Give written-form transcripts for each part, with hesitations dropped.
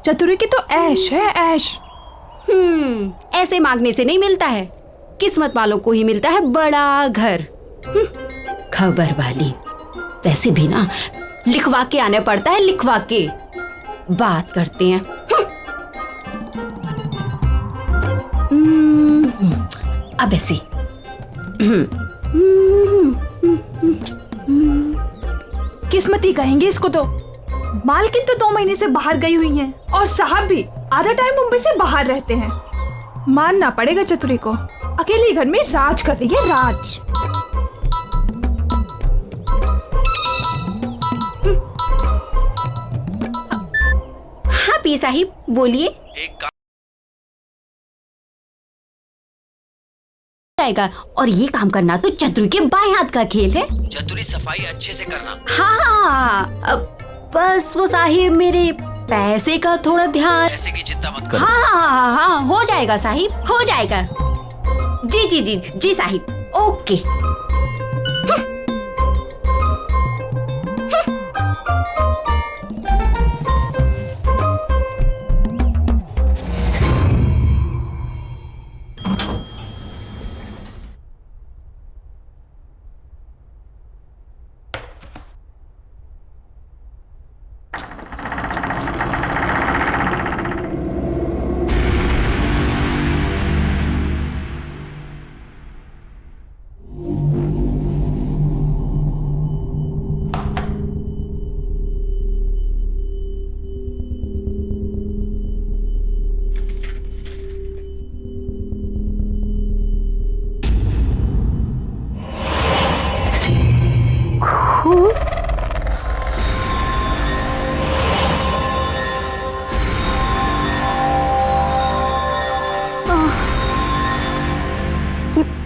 चतुरी की तो ऐश है, ऐश। ऐसे मांगने से नहीं मिलता है, किस्मत वालों को ही मिलता है बड़ा घर। खबर वाली। वैसे भी ना लिखवा के आने पड़ता है, लिखवा के। बात करते हैं। अब ऐसे किस्मती कहेंगे इसको तो। मालकिन तो 2 महीने से बाहर गई हुई हैं और साहब भी आधा टाइम मुंबई से बाहर रहते हैं। मानना पड़ेगा चतुरी को, अकेले घर में राज कर रही है, राज। हाँ पी साहिब बोलिए। एक काम आएगा, और ये काम करना तो चतुरी के बाएं हाथ का खेल है। चतुरी सफाई अच्छे से करना। हाँ बस वो साहिब मेरे पैसे का थोड़ा ध्यान। पैसे की चिंता मत करो। हाँ, हो जाएगा साहिब, हो जाएगा। जी जी जी जी साहिब, ओके।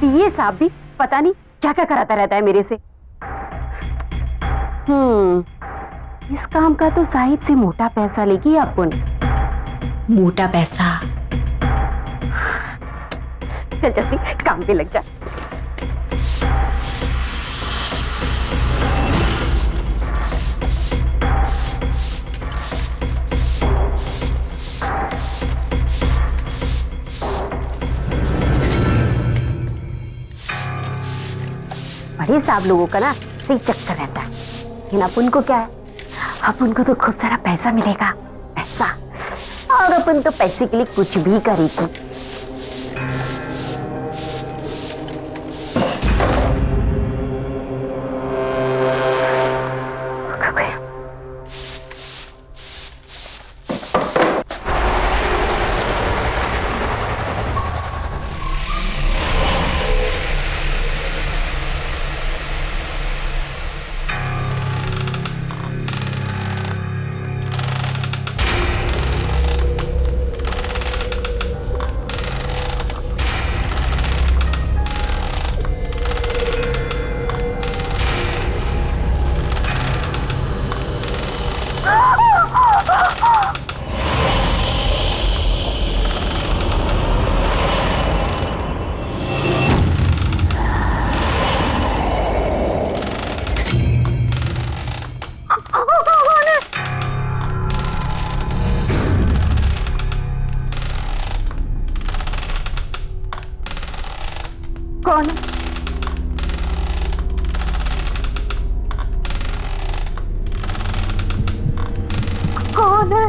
ये साहब भी पता नहीं क्या क्या कराता रहता है मेरे से। इस काम का तो साहिब से मोटा पैसा लेगी अपन। मोटा पैसा। चल चल काम पे लग जा। बड़े साहब लोगों का ना सही चक्कर रहता है, लेकिन अपन को क्या है, अपन को तो खूब सारा पैसा मिलेगा, पैसा। और अपन तो पैसे के लिए कुछ भी करेगी। कौन है? कौन है?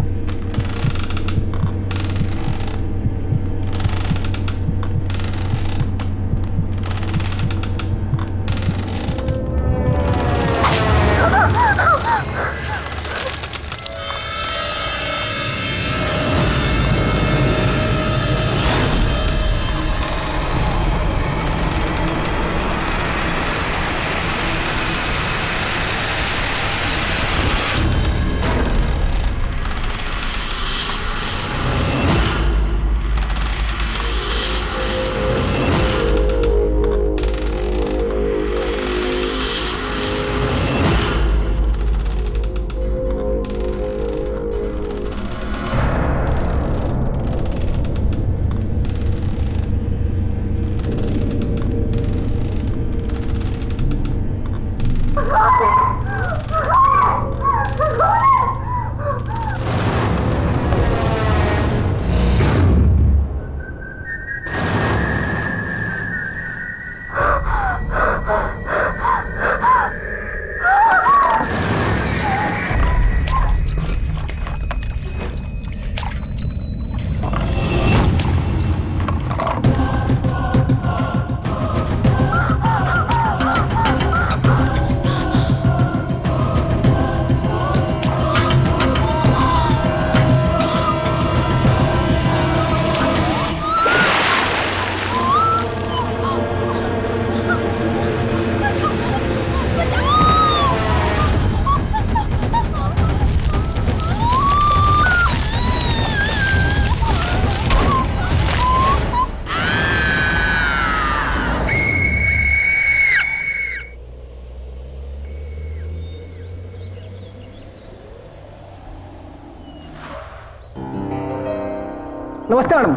नमस्ते मैडम।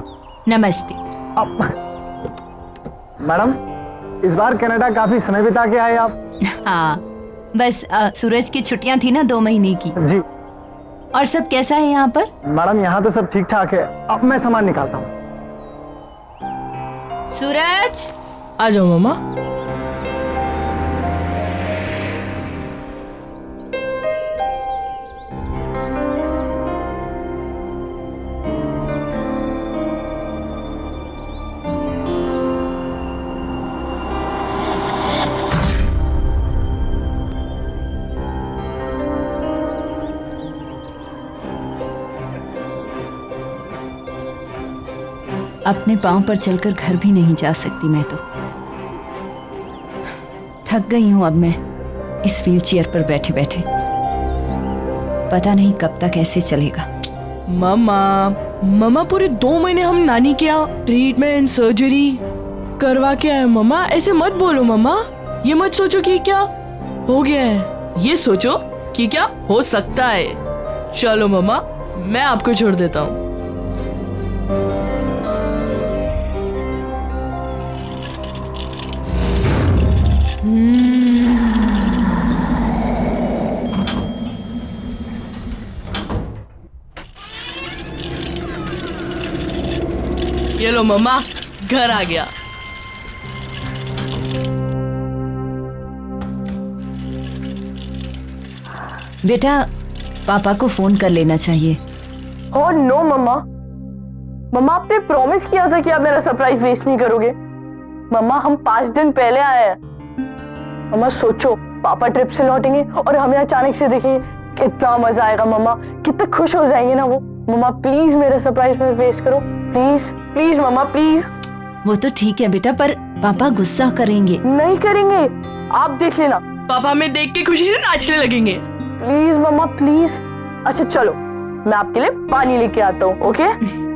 नमस्ते। मैडम, इस बार कनाडा काफी समय बिता के आए आप। हाँ, बस सूरज की छुट्टियां थी ना 2 महीने की। जी और सब कैसा है यहाँ पर? मैडम, यहाँ तो सब ठीक ठाक है। अब मैं सामान निकालता हूँ। सूरज, आ जाओ मामा। अपने पांव पर चलकर घर भी नहीं जा सकती मैं तो। थक गई हूं अब मैं इस व्हीलचेयर पर बैठे बैठे। पता नहीं कब तक ऐसे चलेगा। मामा पूरे 2 महीने हम नानी के यहाँ ट्रीटमेंट सर्जरी करवा के आए। मामा ऐसे मत बोलो मामा। ये मत सोचो कि क्या हो गया है, ये सोचो कि क्या हो सकता है। चलो मामा, मैं आपको छोड़ देता हूँ। ये लो मम्मा, घर आ गया। बेटा, पापा को फोन कर लेना चाहिए। ओह नो मम्मा, मम्मा आपने प्रॉमिस किया था कि आप मेरा सरप्राइज वेस्ट नहीं करोगे। मम्मा हम 5 दिन पहले आए हैं। मम्मा सोचो, पापा ट्रिप से लौटेंगे और हमें अचानक से देखेंगे, कितना मजा आएगा मम्मा, कितने खुश हो जाएंगे ना वो। मम्मा प्लीज मेरा सरप्राइज मत वेस्ट करो, प्लीज प्लीज मम्मा प्लीज। वो तो ठीक है बेटा, पर पापा गुस्सा करेंगे। नहीं करेंगे, आप देख लेना। पापा हमें देख के खुशी से नाचने लगेंगे। Please mama please. अच्छा चलो, मैं आपके लिए पानी लेके आता हूँ। ओके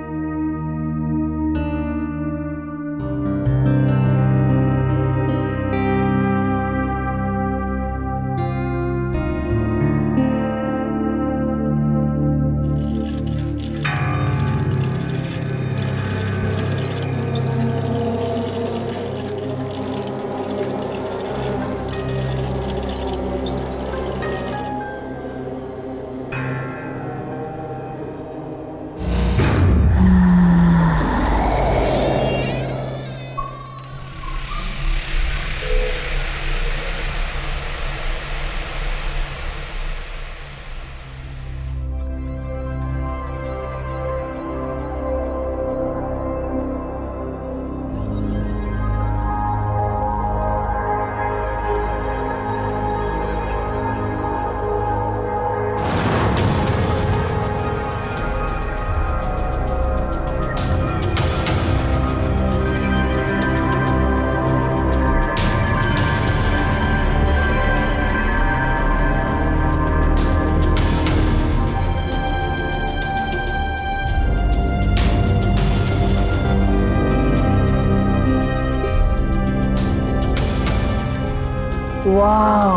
वाह,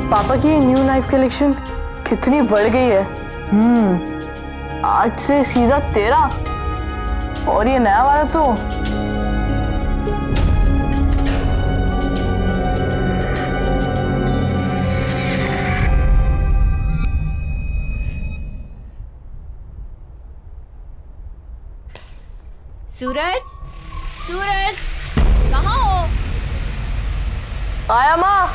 पापा की न्यू नाइफ कलेक्शन कितनी बढ़ गई है। 8 से सीधा 13 और ये नया वाला तो सूरज, सूरज कहाँ हो? आया माँ।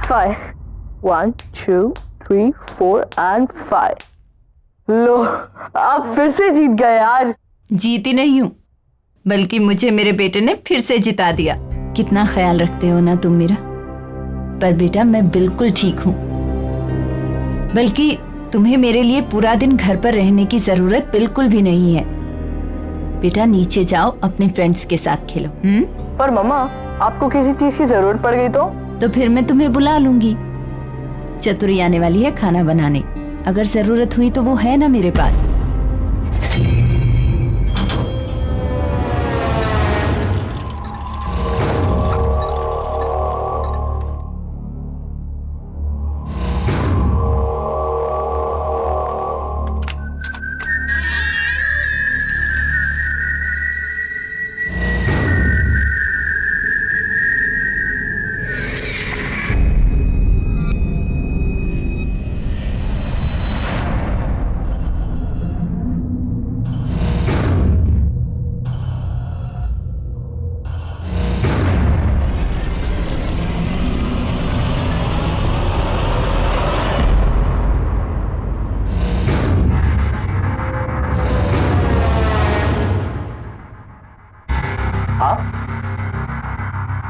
Five. 1, 2, 3, 4 and 5. लो, आप फिर से जीत गए यार। जीती नहीं हूँ, बल्कि मुझे मेरे बेटे ने फिर से जिता दिया। कितना ख्याल रखते हो ना तुम मेरा। पर बेटा मैं बिल्कुल ठीक हूँ, बल्कि तुम्हें मेरे लिए पूरा दिन घर पर रहने की जरूरत बिल्कुल भी नहीं है। बेटा नीचे जाओ, अपने फ्रेंड्स के साथ खेलो। पर मम्मा, आपको किसी चीज की जरूरत पड़ गई तो फिर मैं तुम्हें बुला लूंगी। चतुरी आने वाली है खाना बनाने। अगर जरूरत हुई तो वो है ना मेरे पास।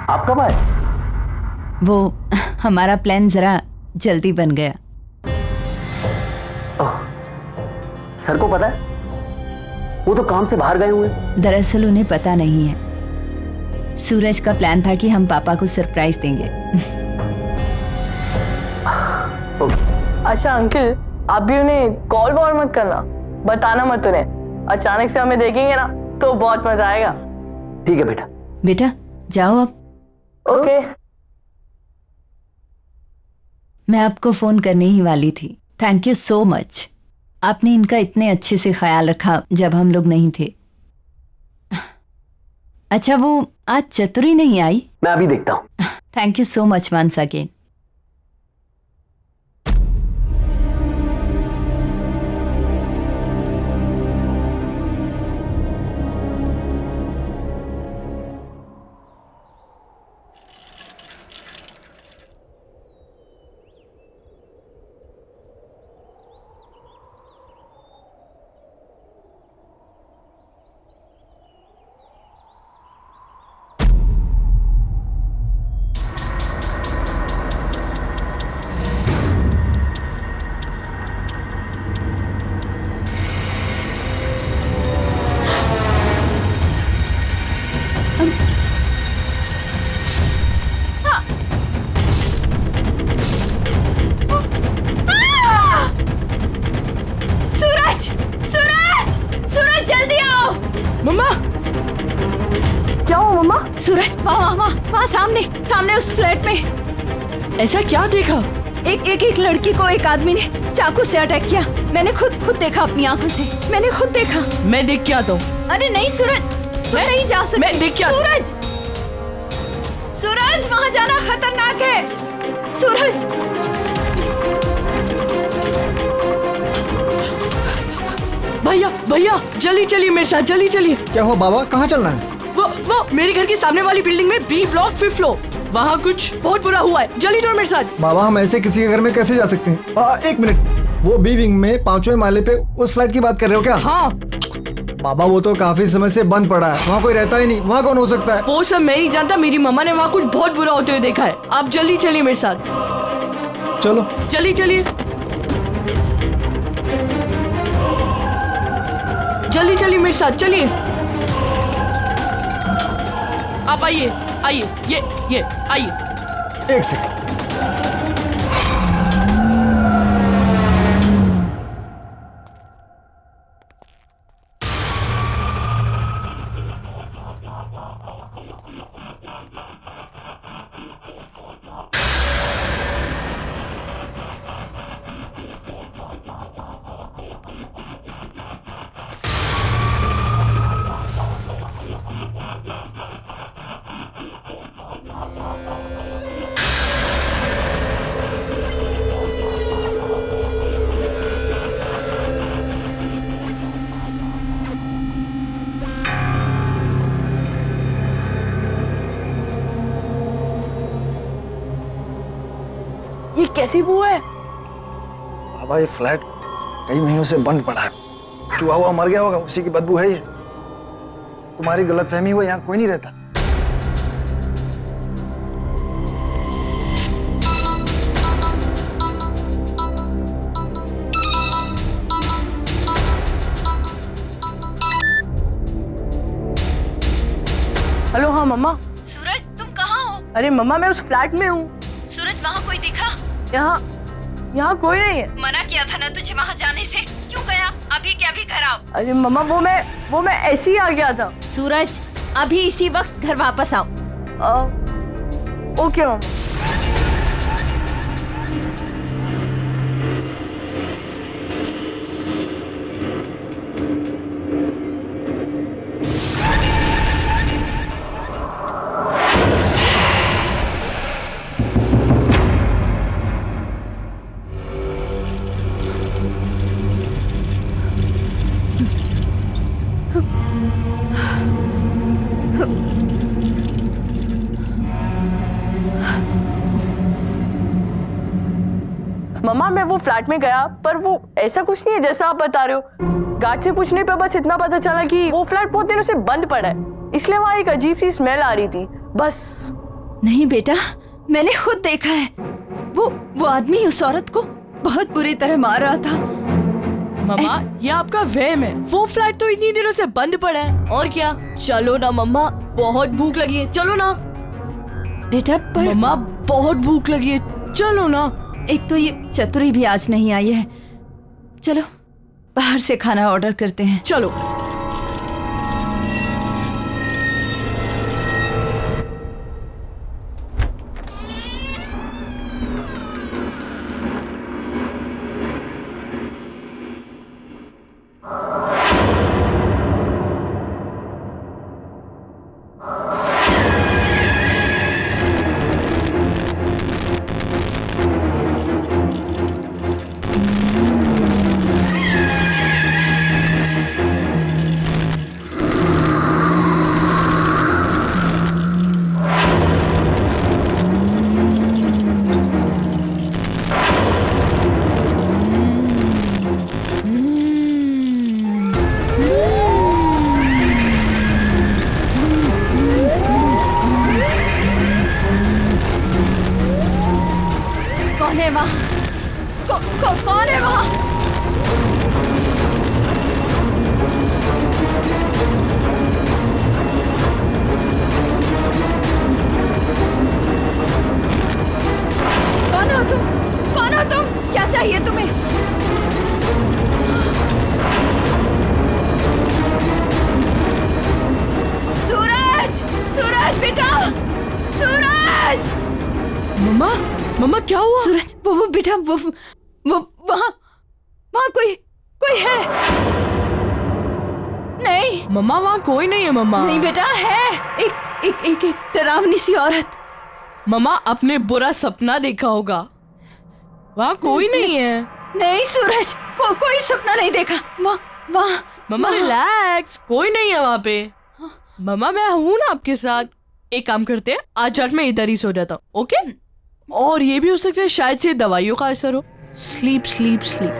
आप कब आए? वो हमारा प्लान जरा जल्दी बन गया। सर को पता है? वो तो काम से बाहर गए हुए। दरअसल उन्हें पता नहीं है। सूरज का प्लान था कि हम पापा को सरप्राइज देंगे। अच्छा अंकल, आप भी उन्हें कॉल वॉल मत करना, बताना मत उन्हें। अचानक से हमें देखेंगे ना तो बहुत मजा आएगा। ठीक है बेटा। बेटा जाओ अब। ओके। मैं आपको फोन करने ही वाली थी। Thank you so much. आपने इनका इतने अच्छे से ख्याल रखा जब हम लोग नहीं थे। अच्छा वो आज चतुरी नहीं आई? मैं अभी देखता हूँ। Thank you so much once again. मम्मा क्या हुआ मम्मा? सूरज वहाँ सामने उस फ्लैट में। ऐसा क्या देखा? एक लड़की को एक आदमी ने चाकू से अटैक किया। मैंने खुद देखा अपनी आंखों से। मैंने खुद देखा। मैं देख के आता हूँ। अरे नहीं सूरज, तुम नहीं जा सकते। मैं देख के आता। सूरज वहाँ जाना खतरनाक है। सूरज भैया जल्दी चलिए मेरे साथ, जल्दी चलिए। क्या हुआ बाबा, कहाँ चलना है? वो मेरे घर के सामने वाली बिल्डिंग में बी ब्लॉक 5th फ्लोर। वहाँ कुछ बहुत बुरा हुआ है। जल्दी दौड़ मेरे साथ। बाबा हम ऐसे किसी के घर में कैसे जा सकते हैं? एक मिनट, वो बी विंग में 5वें माले पे उस फ्लैट की बात कर रहे हो क्या? हाँ बाबा वो तो काफी समय से बंद पड़ा है, वहाँ कोई रहता ही नहीं। वहाँ कौन हो सकता है? वो सब मैं नहीं जानता। मेरी मम्मा ने वहाँ कुछ बहुत बुरा होते हुए देखा है। आप जल्दी चलिए मेरे साथ। चलो जल्दी चलिए, जल्दी चलिए मेरे साथ, चलिए। आप आइए ये आइए। एक सेकंड। ये कैसी बू है? बाबा ये फ्लैट कई महीनों से बंद पड़ा है। चूहा हुआ मर गया होगा, उसी की बदबू है ये। तुम्हारी गलतफहमी हुई, यहाँ कोई नहीं रहता। हेलो। हाँ मम्मा। सूरज तुम कहाँ हो? अरे मम्मा मैं उस फ्लैट में हूँ। सूरज वहाँ कोई दिखा? यहाँ कोई नहीं है। मना किया था ना तुझे वहाँ जाने से, क्यों गया? अभी के अभी घर आओ। अरे मम्मा वो मैं ऐसे ही आ गया था। सूरज, अभी इसी वक्त घर वापस आओ। ओके मम्मा। मम्मा मैं वो फ्लैट में गया, पर वो ऐसा कुछ नहीं है जैसा आप बता रहे हो। गार्ड से पूछने पे बस इतना पता चला कि वो फ्लैट बहुत दिनों से बंद पड़ा है, इसलिए वहाँ एक अजीब सी स्मेल आ रही थी, बस। नहीं बेटा, मैंने खुद देखा है। वो आदमी उस औरत को बहुत बुरी तरह मार रहा था। मम्मा ये आपका वहम है, वो फ्लैट तो इतनी दिनों से बंद पड़ा है। और क्या, चलो ना मम्मा, बहुत भूख लगी है, चलो ना। बेटा पर मम्मा बहुत भूख लगी है, चलो ना। एक तो ये चतुरी भी आज नहीं आई है। चलो बाहर से खाना ऑर्डर करते हैं। चलो। कौन है वहाँ? कौन है वहाँ? कौन हो तुम? कौन हो तुम? क्या चाहिए तुम्हें? सूरज, सूरज बेटा, सूरज। मम्मा क्या हुआ? सूरज, वो बेटा, वो वहाँ कोई है? नहीं मम्मा वहाँ कोई नहीं है मम्मा। नहीं बेटा, है एक डरावनी सी औरत। मम्मा आपने बुरा सपना देखा होगा, वहाँ कोई नहीं है। नहीं सूरज, कोई सपना नहीं देखा। वहाँ मम्मा रिलैक्स, कोई नहीं है वहाँ पे। मम्मा मैं हूँ ना आपके साथ। एक काम करते हैं, आज रात में इधर ही सो जाता हूँ, ओके? और ये भी हो सकता है शायद से दवाइयों का असर हो। Sleep sleep sleep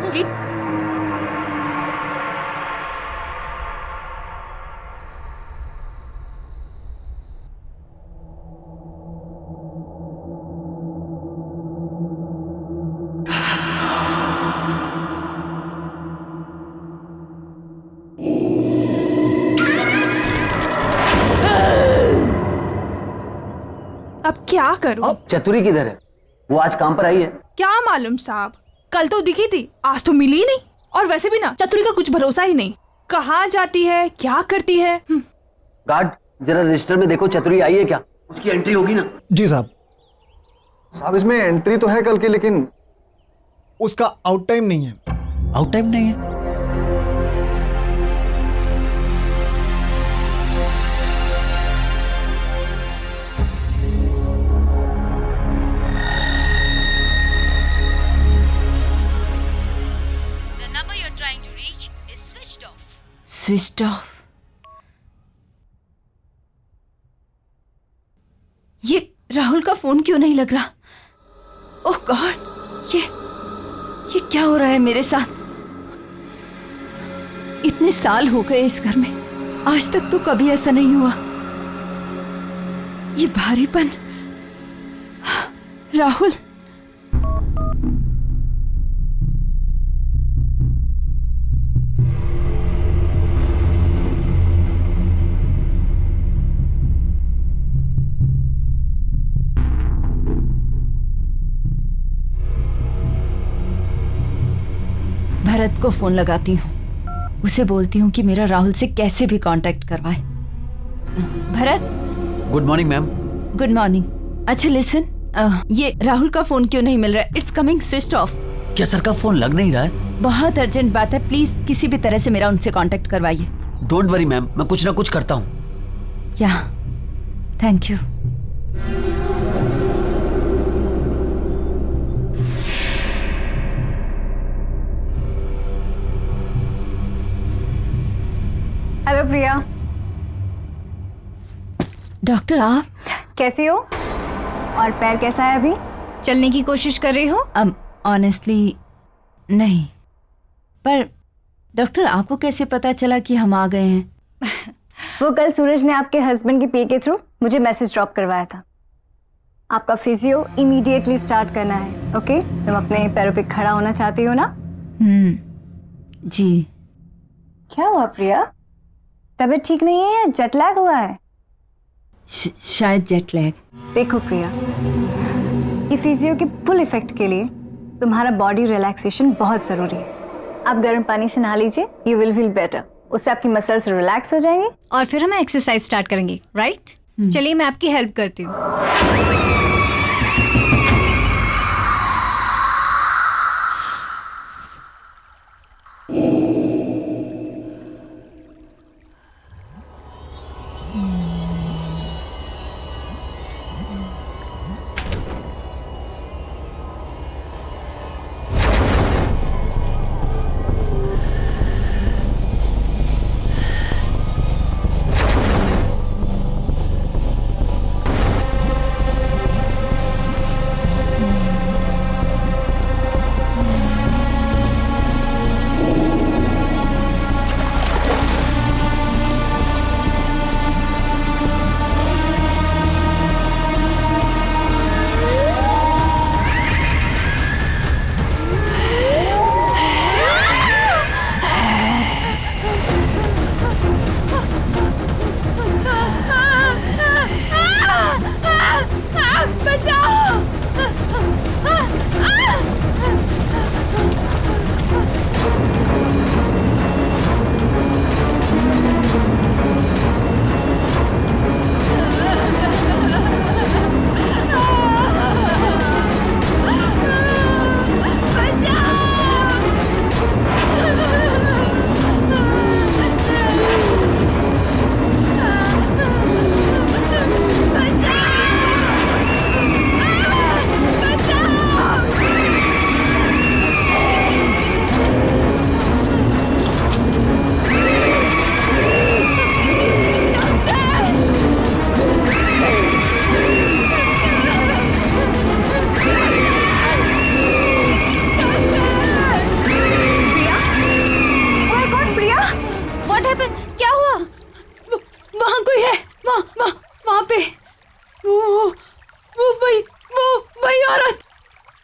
sleep. अब क्या करूं? चतुरी किधर है? वो आज काम पर आई है? क्या मालूम साहब, कल तो दिखी थी, आज तो मिली नहीं। और वैसे भी ना चतुरी का कुछ भरोसा ही नहीं, कहाँ जाती है, क्या करती है। गार्ड जरा रजिस्टर में देखो, चतुरी आई है क्या? उसकी एंट्री होगी ना? जी साहब इसमें एंट्री तो है कल की, लेकिन उसका आउट टाइम नहीं है। आउट टाइम नहीं है? Switched off. ये राहुल का फोन क्यों नहीं लग रहा? ओह गॉड, ये क्या हो रहा है मेरे साथ? इतने साल हो गए इस घर में, आज तक तो कभी ऐसा नहीं हुआ। ये भारीपन, राहुल। भरत को फोन लगाती हूँ, उसे बोलती हूँ कि मेरा राहुल से कैसे भी कांटेक्ट करवाए। Bharat, good morning ma'am. Good morning. अच्छा लिसन, ये राहुल का फोन क्यों नहीं मिल रहा है? It's coming switched off. क्या सर का फोन लग नहीं रहा है? बहुत अर्जेंट बात है, प्लीज किसी भी तरह से मेरा उनसे कांटेक्ट करवाइए। डोंट वरी मैम, मैं कुछ ना कुछ करता हूँ। या, thank you. Hello Priya, doctor आप कैसी हो? और पैर कैसा है अभी? चलने की कोशिश कर रही हो? ऑनेस्टली नहीं, पर डॉक्टर आपको कैसे पता चला कि हम आ गए हैं? वो कल सूरज ने आपके हस्बैंड के पी के थ्रू मुझे मैसेज ड्रॉप करवाया था। आपका फिजियो इमीडिएटली स्टार्ट करना है। ओके, तुम अपने पैरों पे खड़ा होना चाहती हो ना? जी। क्या हुआ प्रिया, तबीयत ठीक नहीं है या जेट लैग हुआ है? शायद जेट लैग। देखो प्रिया, ये फिजियो के फुल इफेक्ट के लिए तुम्हारा बॉडी रिलैक्सेशन बहुत जरूरी है। आप गर्म पानी से नहा लीजिए, यू विल फील बेटर। उससे आपकी मसल्स रिलैक्स हो जाएंगे और फिर हम एक्सरसाइज स्टार्ट करेंगे, राइट? चलिए मैं आपकी हेल्प करती हूँ।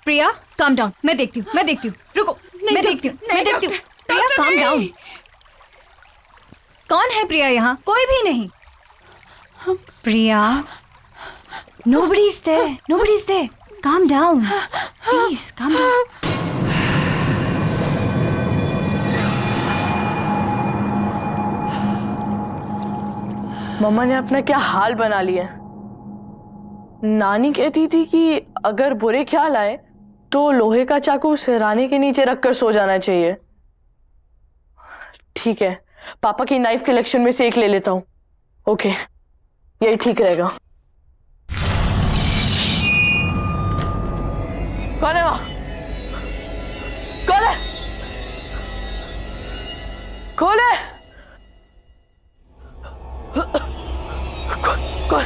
प्रिया काम डाउन, मैं देखती हूँ, रुको, मैं देखती हूँ। प्रिया काम डाउन। कौन है प्रिया यहाँ? कोई भी नहीं। प्रिया, nobody's there. Calm down, please, calm down. मम्मा ने अपना क्या हाल बना लिया। नानी कहती थी कि अगर बुरे ख्याल आए तो लोहे का चाकू सिरहाने के नीचे रखकर सो जाना चाहिए। ठीक है, पापा की नाइफ कलेक्शन में से एक ले लेता हूँ। ओके, यही ठीक रहेगा। कौन है वहां? कौन है? कौन है? कौन?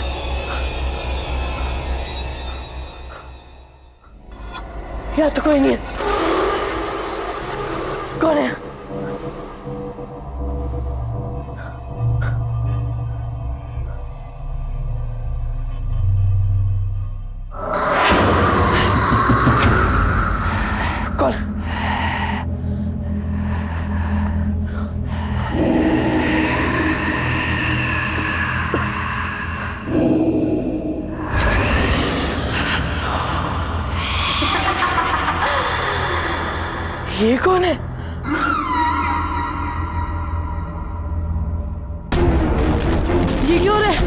यहाँ तो कोई नहीं है। कौन है? कौन? ये कौन है? ये क्यों हो रहा है?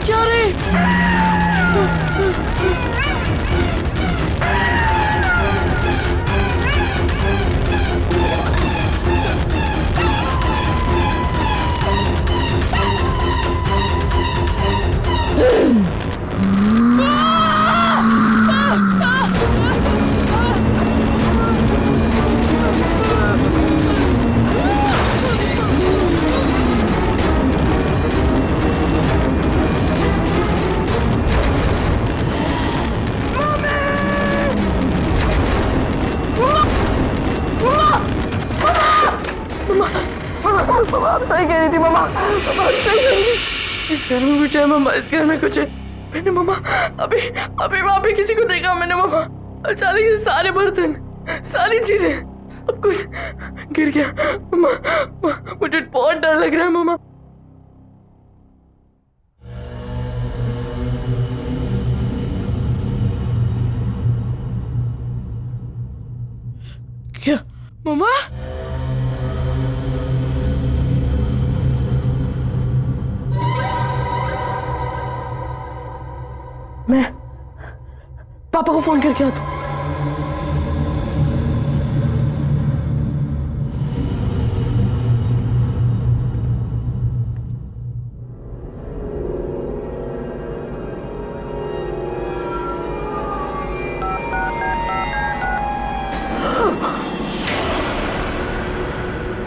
क्या रे? आप सही कह रही थी मम्मा, आप सही कह रही थी। इस घर में कुछ है मम्मा, इस घर में कुछ है। मैंने मम्मा अभी अभी वहाँ पे किसी को देखा मैंने मम्मा। अचानक से सारे बर्तन, सारी चीजें, सब कुछ गिर गया मम्मा। मुझे बहुत डर लग रहा है मम्मा। क्या मम्मा? मैं पापा को फोन करके आता हूँ।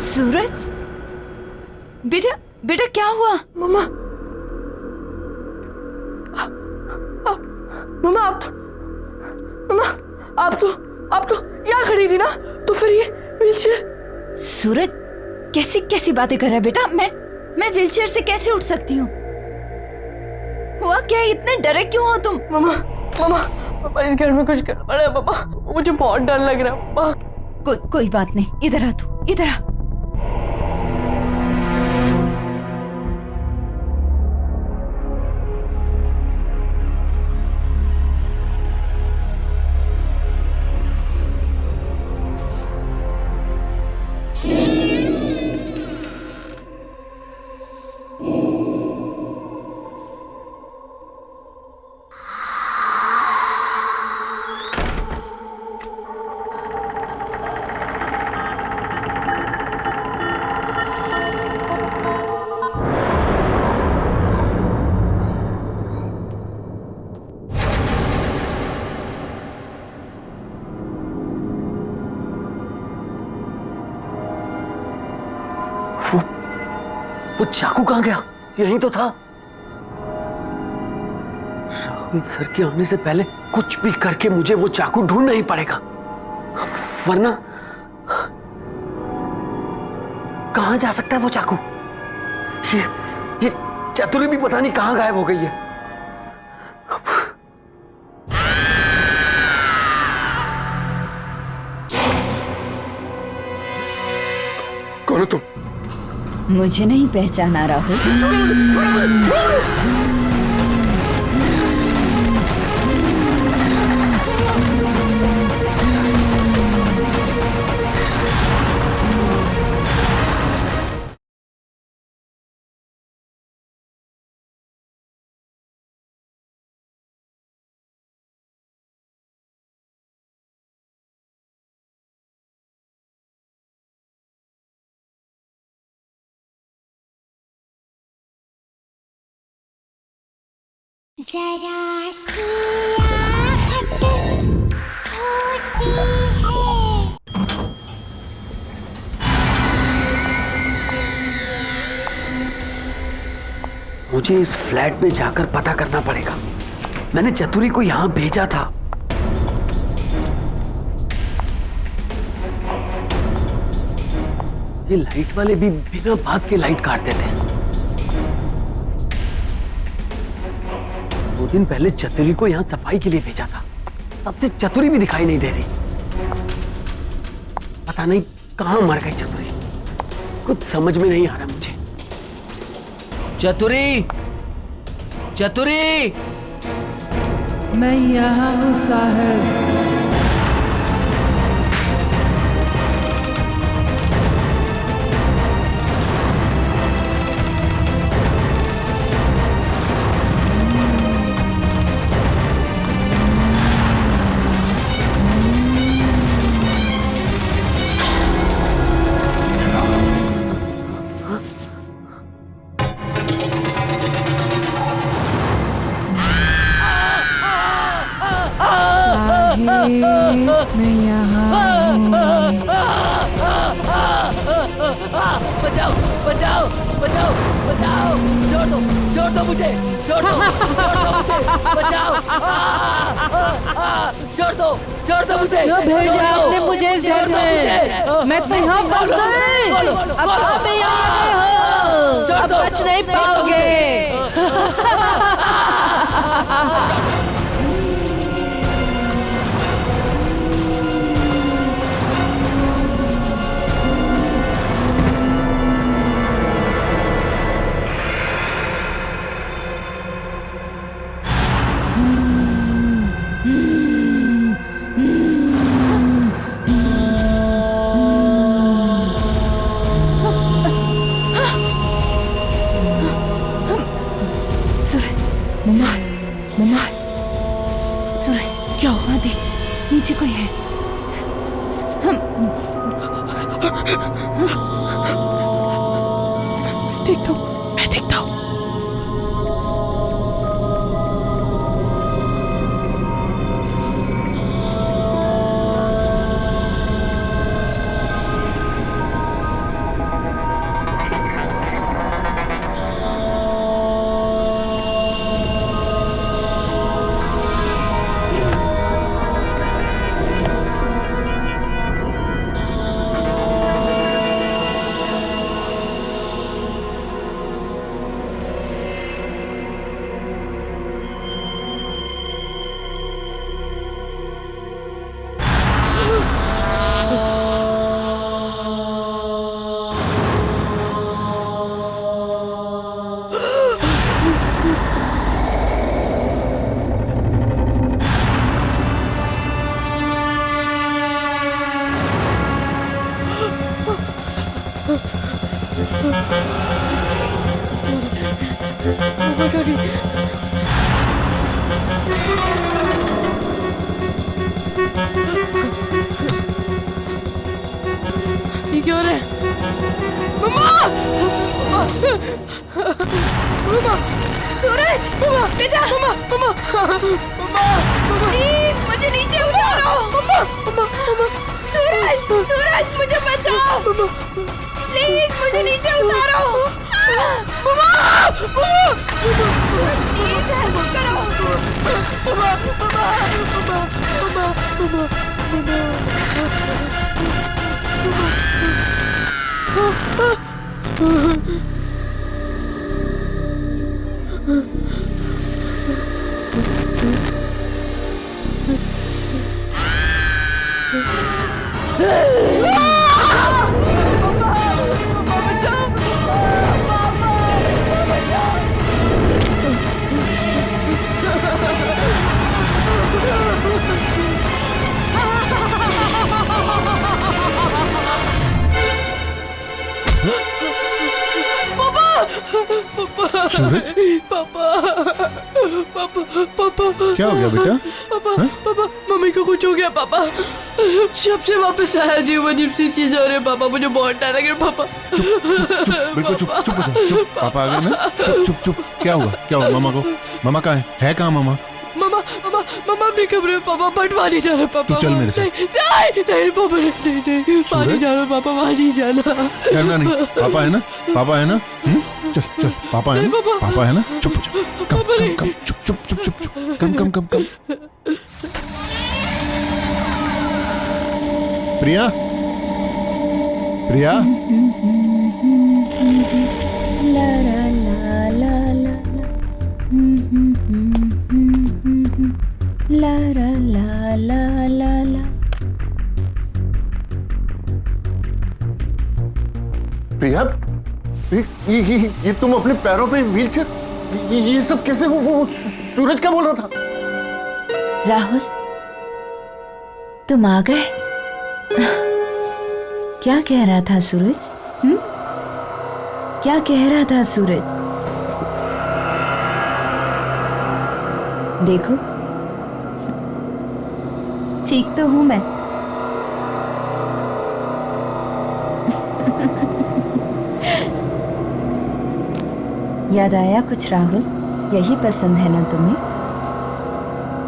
सूरज, बेटा बेटा क्या हुआ? मम्मा मम्मा आप तो यहाँ खड़ी थी ना, तो फिर ये व्हीलचेयर। सूरज कैसी कैसी बातें कर रहा है बेटा? मैं व्हीलचेयर से कैसे उठ सकती हूँ? हुआ क्या? इतने डरे क्यों हो तुम? मम्मा इस घर में कुछ गड़बड़ है मम्मा, मुझे बहुत डर लग रहा है मम्मा। कोई बात नहीं, इधर आ तू, इधर आ। वो चाकू कहाँ गया? यहीं तो था। राहुल सर के आने से पहले कुछ भी करके मुझे वो चाकू ढूंढना ही पड़ेगा, वरना कहाँ जा सकता है वो चाकू? ये चतुरी भी पता नहीं कहाँ गायब हो गई है। कौन हो तुम? मुझे नहीं पहचाना राहुल? जरा सी आहट होती है। मुझे इस फ्लैट में जाकर पता करना पड़ेगा। मैंने चतुरी को यहां भेजा था। ये लाइट वाले भी बिना बात के लाइट काट देते हैं। 2 दिन पहले चतुरी को यहाँ सफाई के लिए भेजा था, तब से चतुरी भी दिखाई नहीं दे रही। पता नहीं कहाँ मर गई चतुरी, कुछ समझ में नहीं आ रहा मुझे। चतुरी, चतुरी, मैं यहाँ हूँ साहब। मैं यहाँ बचाओ, बचाओ, बचाओ, बचाओ, छोड़ दो मुझे, छोड़ दो मुझे, बचाओ, छोड़ दो मुझे, क्यों भेजा आपने मुझे इस घर में? मैं तो यहाँ फंस गई। अब आप यहाँ आ गए हो, अब बच नहीं पाओगे। सूरज, क्या हुआ? देख, नीचे कोई है। मैं देखता हूँ। ये क्या हो रहा है? मम्मा! मम्मा! सूरज, बेटा, प्लीज मुझे नीचे उतारो। सूरज, मुझे बचाओ। प्लीज मुझे नीचे उतारो। सूरज, प्लीज हेल्प करो। सूरज, पापा, क्या हो गया बेटा? पापा, मम्मी को कुछ हो गया पापा। जब से वापस आया जी वो अजीब सी चीज हो रही है पापा, मुझे बहुत डर लग रहा है पापा। बिल्कुल चुप हो जाओ। पापा आ गए ना? चुप। क्या हुआ मामा को? मामा कहाँ है कहाँ मामा? मामा अपने कमरे में पापा, बंटवा नहीं जा रहा पापा। तू चल मेरे साथ। नहीं पापा, नहीं पानी जा रहा पापा, वहाँ नहीं जाना। डरना नहीं, पापा है ना? चल पापा है ना? चुप हो जाओ। कम चुप। कम। प्रिया, ला ला ला ला ला। ये तुम अपने पैरों पे व्हीलचेयर, ये सब कैसे? वो सूरज क्या बोल रहा था? राहुल, तुम आ गए। क्या कह रहा था सूरज? क्या कह रहा था सूरज? देखो, ठीक तो हूं मैं। याद आया कुछ राहुल? यही पसंद है ना तुम्हें?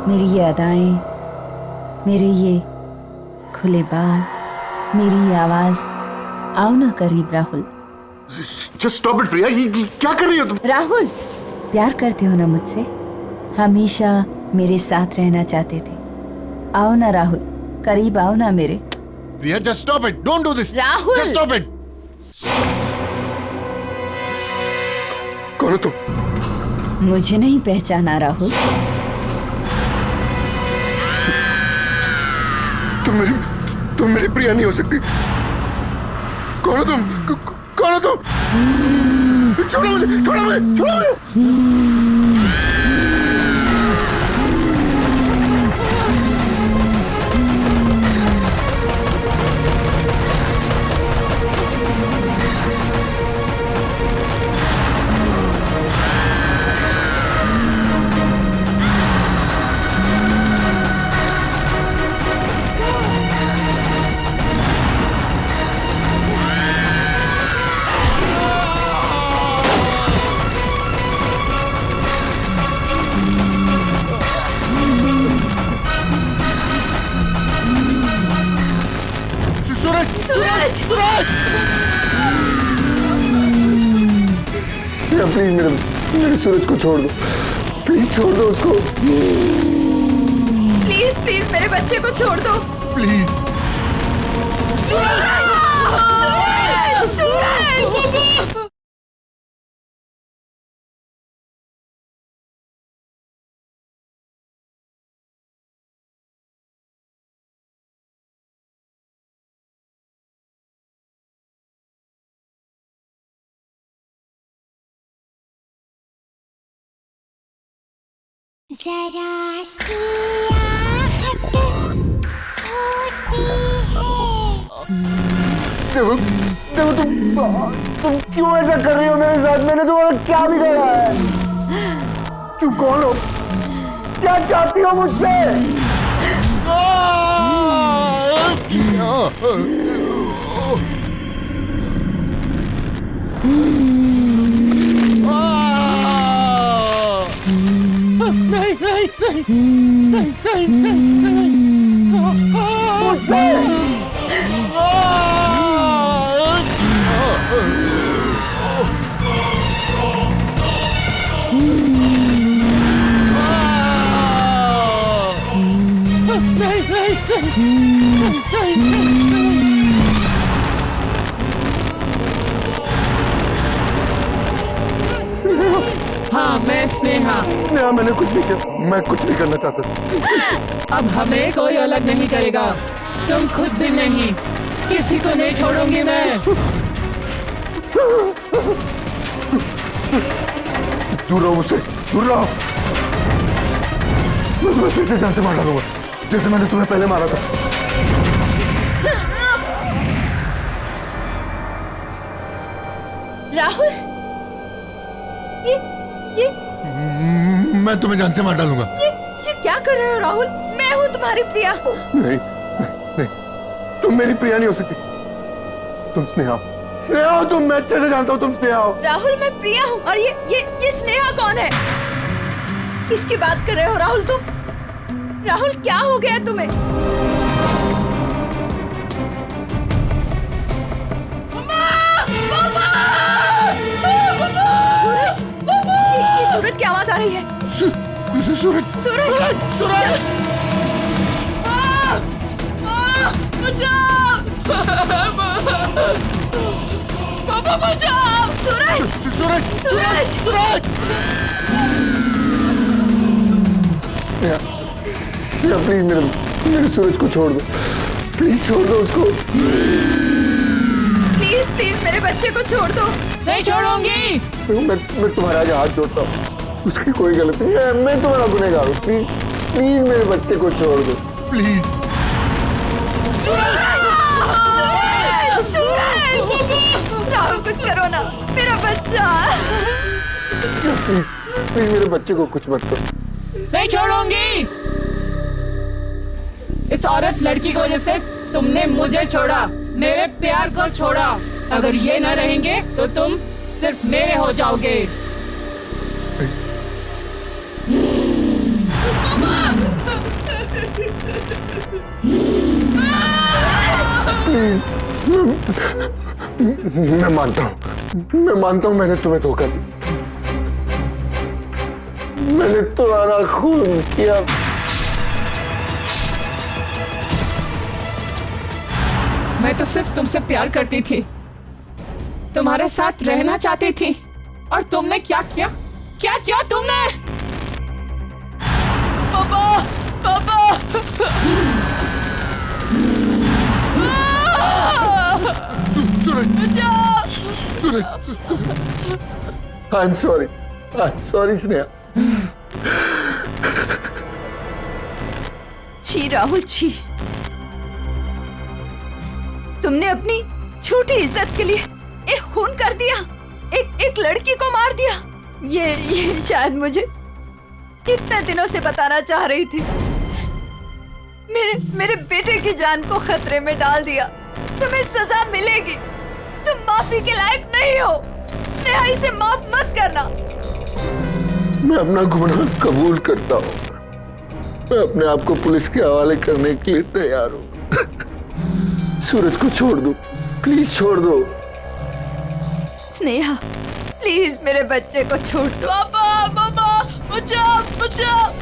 मेरी ये अदाएं, मेरे ये खुले बाल, मेरी ये आवाज। आओ ना करीब राहुल। Just stop it, प्रिया। ये क्या कर रही हो तुम? राहुल, प्यार करते हो ना मुझसे? हमेशा मेरे साथ रहना चाहते थे। आओ ना राहुल, करीब आओ ना मेरे। प्रिया, just stop it. Don't do this. Rahul! Just stop it. कौन हो तुम? मुझे नहीं पहचाना राहुल? तुम मेरी प्रिया नहीं हो सकती। कौन हो तुम? कौन हो तुम? छोड़ो मुझे, छोड़ो मुझे, छोड़ो मुझे। प्लीज मेरे सूरज को छोड़ दो, प्लीज छोड़ दो उसको। प्लीज प्लीज मेरे बच्चे को छोड़ दो। प्लीज। सूरज! सूरज! सूरज! जरा सी आहट होती है। देखो तुम क्यों ऐसा कर रही हो मेरे साथ? मैंने तुम्हारा क्या बिगाड़ा है? तुम कौन हो? क्या चाहती हो मुझसे? हाँ, मैं स्नेहा। स्नेहा, मैंने कुछ नहीं किया, मैं कुछ नहीं करना चाहता। अब हमें कोई अलग नहीं करेगा, तुम खुद भी नहीं, किसी को नहीं छोड़ूंगी मैं। दूर रहो मुझसे, दूर रहो। मैं फिर से जान से मार डालूंगा, जैसे मैंने तुम्हें पहले मारा था। राहुल, ये मैं तुम्हें जान से मार डालूंगा। ये क्या कर रहे हो राहुल? मैं हूँ तुम्हारी प्रिया। नहीं, तुम मेरी प्रिया नहीं हो सकती। तुम स्नेहा हो। स्नेहा हो तुम, मैं अच्छे से जानता हूँ तुम स्नेहा हो। राहुल, मैं प्रिया हूँ। और ये स्नेहा कौन है? किसकी बात कर रहे हो राहुल तुम? राहुल, क्या हो गया तुम्हें? सूरज, ये सूरज की आवाज आ रही है। सूरज, सूरज, सूरज! बचाओ! पापा बचाओ! सूरज! सूरज! सूरज! सूरज! स्नेहा, प्लीज मेरे सूरज को छोड़ दो, प्लीज छोड़ दो उसको। प्लीज प्लीज मेरे बच्चे को छोड़ दो। नहीं छोड़ूंगी। मैं तुम्हारा आज हाथ जोड़ता हूँ, उसकी कोई गलती नहीं है, मैं तुम्हारा गुनहगार हूँ। प्लीज प्लीज मेरे बच्चे को छोड़ दो प्लीज। राहुल कुछ करो ना, मेरा बच्चा। प्लीज प्लीज मेरे बच्चे को कुछ मत करो। नहीं छोड़ूंगी। इस औरत लड़की की वजह से तुमने मुझे छोड़ा, मेरे प्यार को छोड़ा। अगर ये न रहेंगे तो तुम सिर्फ मेरे हो जाओगे। मैं मानता हूँ मैंने तुम्हें धोखा दिया, मैंने तुम्हारा खून किया। मैं तो सिर्फ तुमसे प्यार करती थी, तुम्हारे साथ रहना चाहती थी, और तुमने क्या किया? क्या किया तुमने? पापा, पापा! I am sorry Sneha. छी राहुल छी, तुमने अपनी झूठी इज्जत के लिए एक खून कर दिया, एक लड़की को मार दिया। ये शायद मुझे कितने दिनों से बताना चाह रही थी। मेरे बेटे की जान को खतरे में डाल दिया। तुम्हें सजा मिलेगी, तुम माफी के लायक नहीं हो। स्नेहा, इसे माफ मत करना। मैं अपना गुनाह कबूल करता हूँ, मैं अपने आप को पुलिस के हवाले करने के लिए तैयार हूँ। सूरज को छोड़ दो, प्लीज छोड़ दो। स्नेहा, प्लीज मेरे बच्चे को छोड़ दो। पापा, पापा, बचाओ, बचाओ।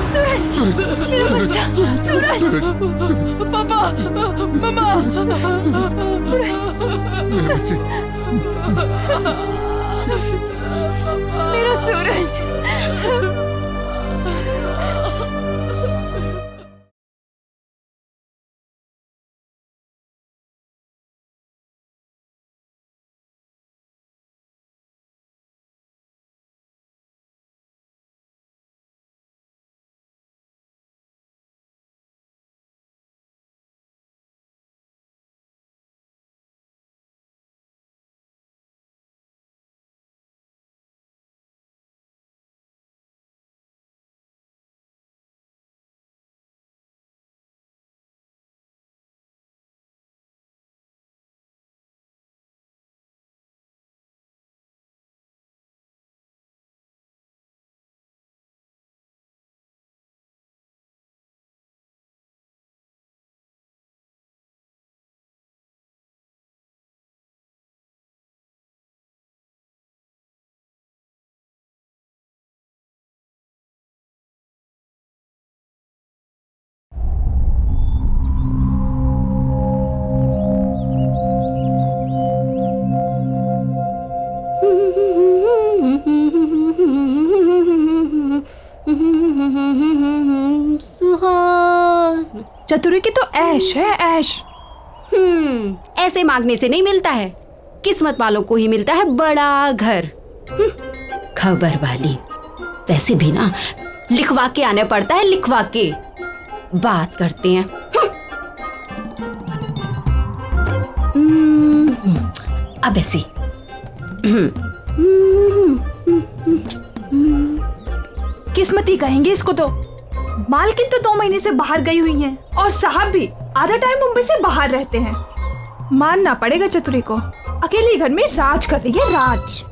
सूरज, मेरा बच्चा, सूरज, पापा, मम्मा, सूरज, मेरे बच्चे, मेरा सूरज। चतुरी की तो ऐश है, ऐश। ऐसे मांगने से नहीं मिलता है, किस्मत वालों को ही मिलता है बड़ा घर। खबर वाली। वैसे भी ना लिखवा के आने पड़ता है, लिखवा के। बात करते हैं। अब ऐसे किस्मती कहेंगे इसको तो। मालकिन तो 2 महीने से बाहर गई हुई हैं, और साहब भी आधा टाइम मुंबई से बाहर रहते हैं। मानना पड़ेगा चतुरी को, अकेले घर में राज कर रही है, राज।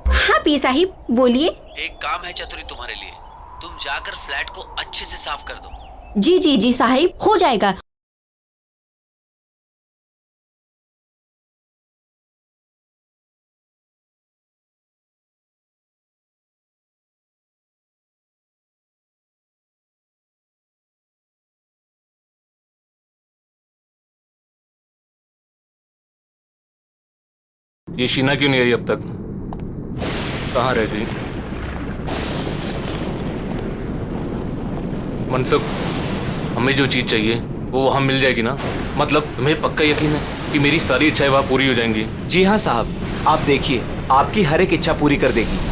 हाँ पी साहिब, बोलिए। एक काम है चतुरी तुम्हारे लिए, तुम जाकर फ्लैट को अच्छे से साफ कर दो। जी जी जी साहिब, हो जाएगा। ये शीना क्यों नहीं आई अब तक? कहाँ रह गई? मनसुख, हमें जो चीज चाहिए वो वहां मिल जाएगी ना? मतलब तुम्हें पक्का यकीन है कि मेरी सारी इच्छाएं वहां पूरी हो जाएंगी? जी हाँ साहब, आप देखिए, आपकी हर एक इच्छा पूरी कर देगी।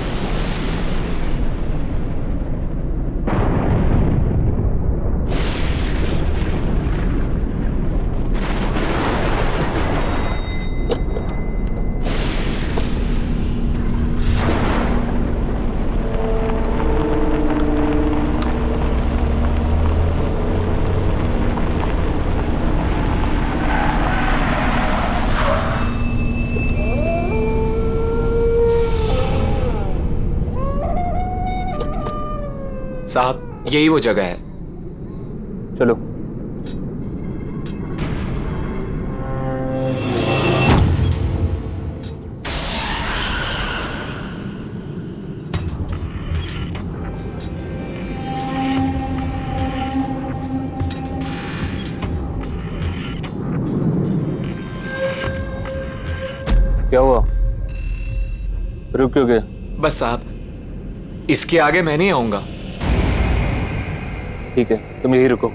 साहब, यही वो जगह है। चलो। क्या हुआ? रुक क्यों गए? बस साहब, इसके आगे मैं नहीं आऊंगा। ठीक है, तुम यही रुको।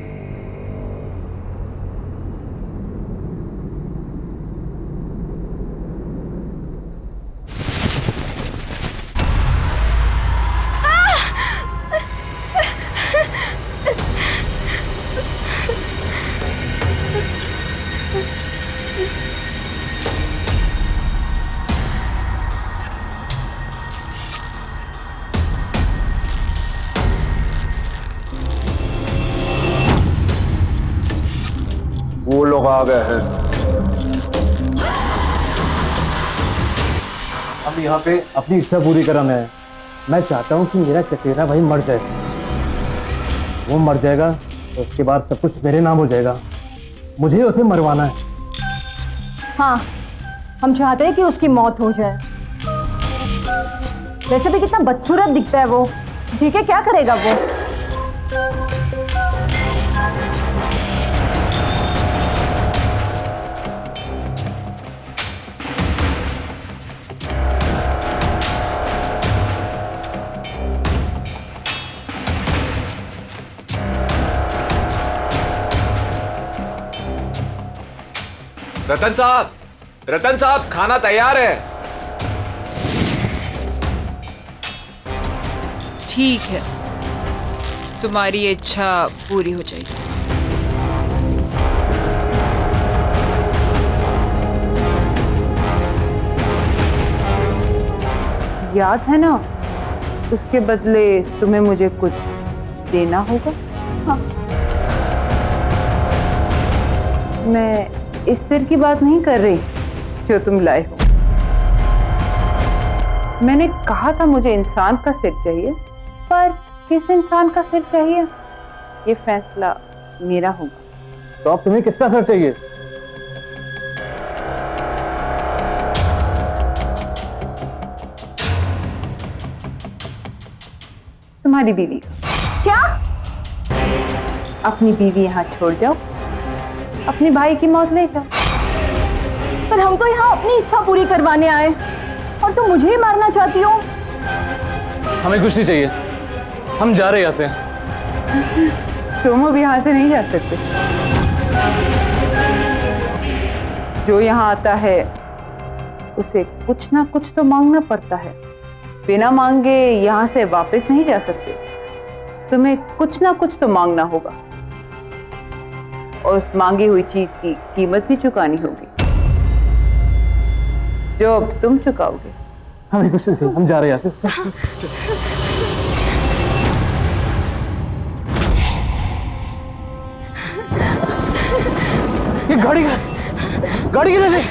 वो लोग आ गए हैं। अब यहाँ पे अपनी इच्छा पूरी कराना है। मैं चाहता हूँ कि मेरा चचेरा भाई मर जाए। वो मर जाएगा तो उसके बाद सब कुछ मेरे नाम हो जाएगा। मुझे उसे मरवाना है। हाँ, हम चाहते हैं कि उसकी मौत हो जाए। वैसे भी कितना बदसूरत दिखता है वो। जी के क्या करेगा वो? रतन साहब, खाना तैयार है। ठीक है, तुम्हारी इच्छा पूरी हो जाएगी। याद है ना, उसके बदले तुम्हें मुझे कुछ देना होगा। हाँ। मैं इस सिर की बात नहीं कर रही जो तुम लाए हो। मैंने कहा था मुझे इंसान का सिर चाहिए, पर किस इंसान का सिर चाहिए ये फैसला मेरा होगा। तो अब तुम्हें किसका सिर चाहिए? तुम्हारी बीवी का। क्या? अपनी बीवी यहाँ छोड़ जाओ, अपने भाई की मौत ले जाओ। पर हम तो यहाँ अपनी इच्छा पूरी करवाने आए और तुम मुझे ही मारना चाहती हो। हमें कुछ नहीं चाहिए, हम जा रहे हैं यहाँ से। तुम अब यहाँ से नहीं जा सकते। जो यहाँ आता है उसे कुछ ना कुछ तो मांगना पड़ता है। बिना मांगे यहाँ से वापस नहीं जा सकते। तुम्हें कुछ ना कुछ तो मांगना होगा और उस मांगी हुई चीज की कीमत भी चुकानी होगी, जो अब तुम चुकाओगे। हमें कुछ नहीं, हम जा रहे हैं यहाँ से। ये गाड़ी किधर है?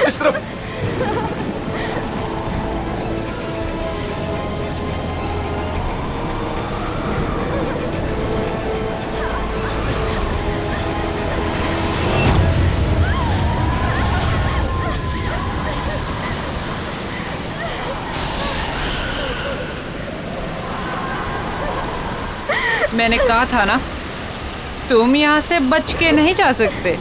इस तरफ। मैंने कहा था ना, तुम यहाँ से बच के नहीं जा सकते।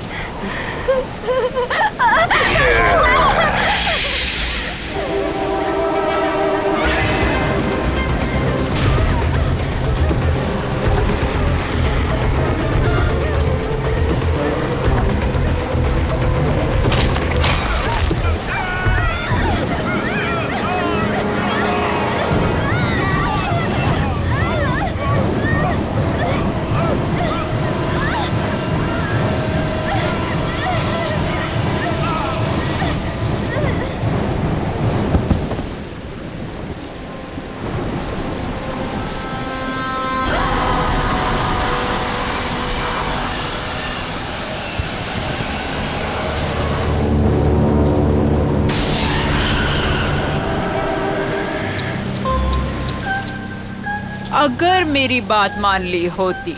अगर मेरी बात मान ली होती,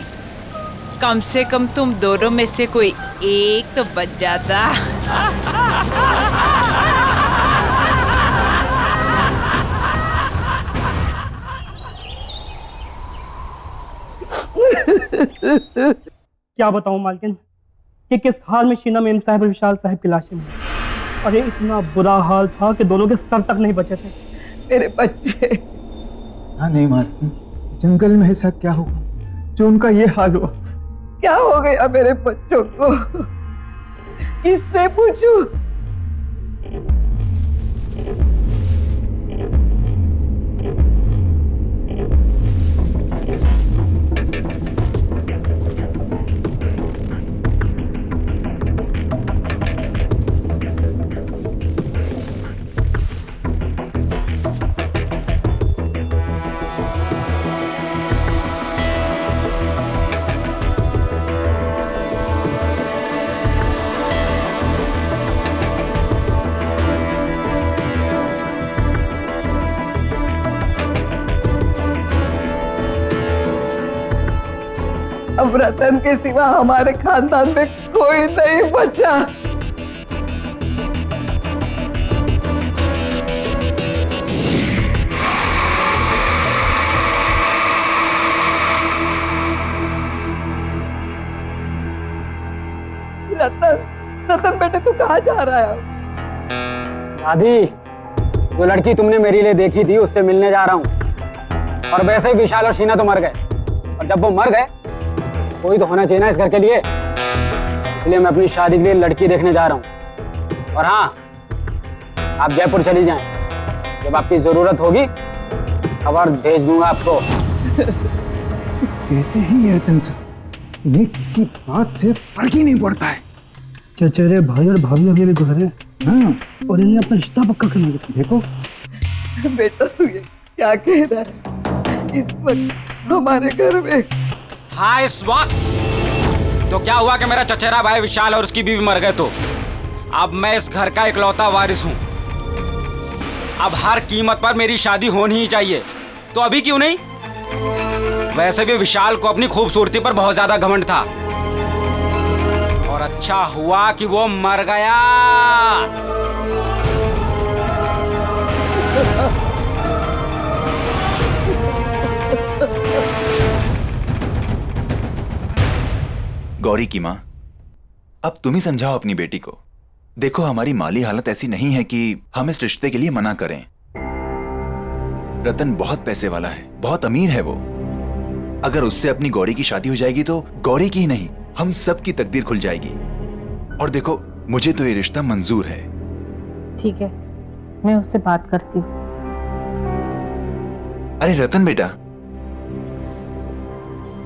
कम से कम तुम दोनों में से कोई एक तो बच जाता। क्या बताऊं मालकिन कि किस हाल में शीना मेम साहब और विशाल साहब की लाशें मिली। अरे इतना बुरा हाल था कि दोनों के सर तक नहीं बचे थे। मेरे बच्चे। हाँ नहीं मालकिन, जंगल में ऐसा क्या हुआ जो उनका ये हाल हुआ? क्या हो गया मेरे बच्चों को? किससे पूछूं? अब रतन के सिवा हमारे खानदान में कोई नहीं बचा। रतन बेटे तू कहाँ जा रहा है? दादी, जो लड़की तुमने मेरे लिए देखी थी उससे मिलने जा रहा हूँ। और वैसे ही विशाल और शीना तो मर गए, और जब वो मर गए कोई तो होना चाहिए ना इस घर के लिए, इसलिए मैं अपनी शादी के लिए लड़की देखने जा रहा हूँ। और हाँ, आप जयपुर चली जाएं, जब आपकी जरूरत होगी खबर भेज दूंगा आपको। कैसे है ये रतन साहब? इन्हें किसी बात से फर्क ही नहीं पड़ता है। चचेरे भाई और भाभी अभी भी गुजरे, हाँ, और इन्हें अपना रिश्ता पक्का करना है। देखो बेटा तू ये क्या कह रहा है? इस वक्त हमारे घर में हाँ इस वक्त तो क्या हुआ कि मेरा चचेरा भाई विशाल और उसकी बीवी मर गए, तो अब मैं इस घर का इकलौता वारिस हूँ। अब हर कीमत पर मेरी शादी होनी ही चाहिए, तो अभी क्यों नहीं? वैसे भी विशाल को अपनी खूबसूरती पर बहुत ज्यादा घमंड था, और अच्छा हुआ कि वो मर गया। गौरी की माँ, अब तुम ही समझाओ अपनी बेटी को। देखो हमारी माली हालत ऐसी नहीं है कि हम इस रिश्ते के लिए मना करें। रतन बहुत पैसे वाला है, बहुत अमीर है वो। अगर उससे अपनी गौरी की शादी हो जाएगी तो गौरी की ही नहीं, हम सब की तकदीर खुल जाएगी। और देखो मुझे तो ये रिश्ता मंजूर है। ठीक है, मैं उससे बात करती हूँ। अरे रतन बेटा,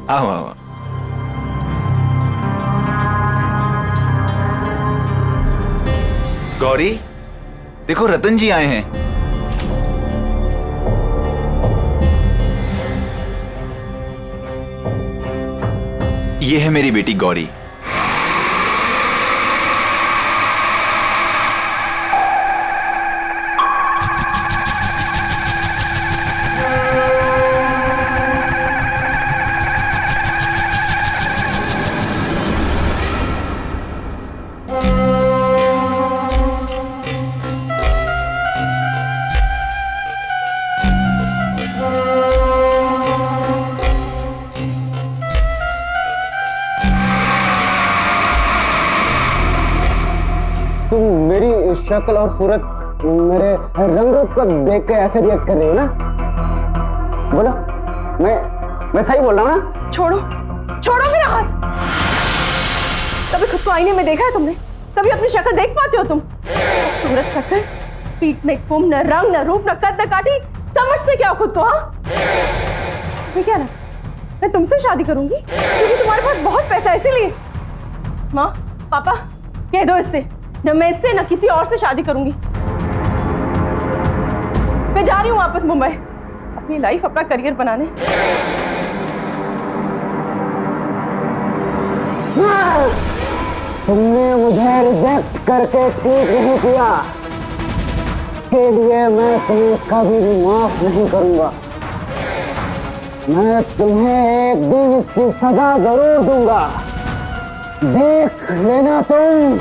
आओ आओ। गौरी, देखो रतन जी आए हैं। ये है मेरी बेटी गौरी। शक्ल और सूरत मेरे रंग रूप को देख के ऐसे रिएक्ट कर रही हो ना? बोलो, मैं सही बोल रहा हूँ ना? छोड़ो छोड़ो मेरा हाथ। कभी खुद को आईने में देखा है तुमने? कभी अपनी शक्ल देख पाते हो तुम? सूरत शक्ल, पीठ में कुम, न रंग न रूप न कद न काठी, समझते क्या हो खुद को? हाँ, मैं क्या ना, मैं तुमसे शादी करूंगी क्योंकि तुम्हारे पास बहुत पैसा है, इसीलिए। माँ पापा कह दो इससे, न मैं इससे न किसी और से शादी करूंगी। मैं जा रही हूँ वापस मुंबई, अपनी लाइफ, अपना करियर बनाने। तुमने मुझे रिजेक्ट करके ठीक नहीं किया, इसके लिए मैं तुम्हें कभी भी माफ नहीं करूंगा। मैं तुम्हें एक दिन इसकी सजा जरूर दूंगा, देख लेना तुम।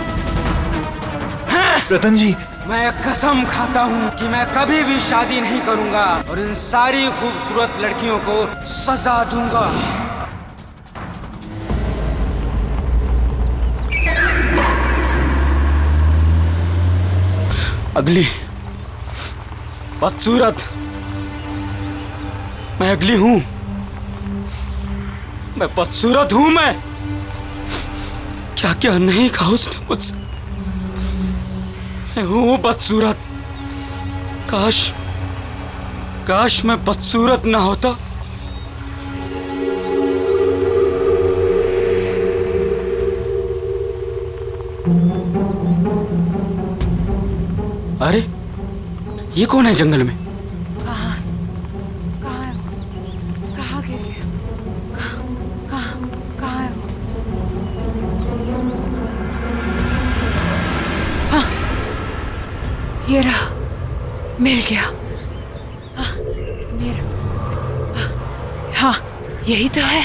रतन जी, मैं कसम खाता हूँ कि मैं कभी भी शादी नहीं करूंगा और इन सारी खूबसूरत लड़कियों को सजा दूंगा। अगली बदसूरत, मैं अगली हूं, मैं बदसूरत हूं। मैं क्या क्या नहीं कहा उसने मुझसे, मैं हूं बदसूरत। काश मैं बदसूरत ना होता। अरे ये कौन है जंगल में? कहाँ गिर गया? कहाँ है वो? हाँ, ये रहा, मिल गया। हाँ, मेरा, हाँ यही तो है।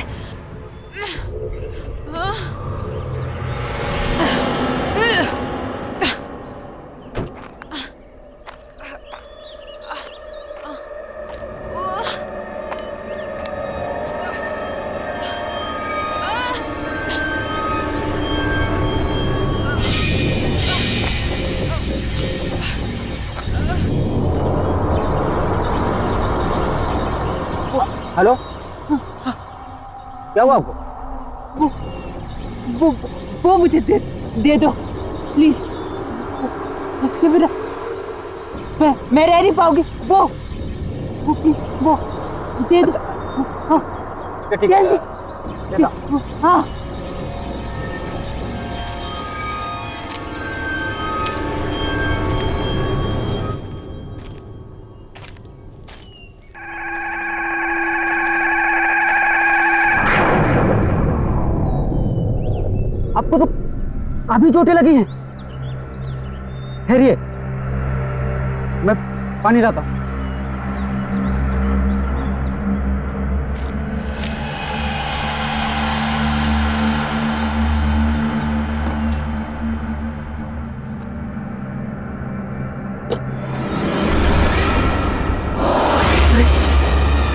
हेलो, क्या हुआ आपको? वो मुझे दे दो प्लीज, उसके बिना मैं रह नहीं पाऊंगी। वो दे दो। हाँ, जल्दी। हाँ, आपको तो काफी चोटें लगी हैं। ठहरिए, मैं पानी लाता हूं।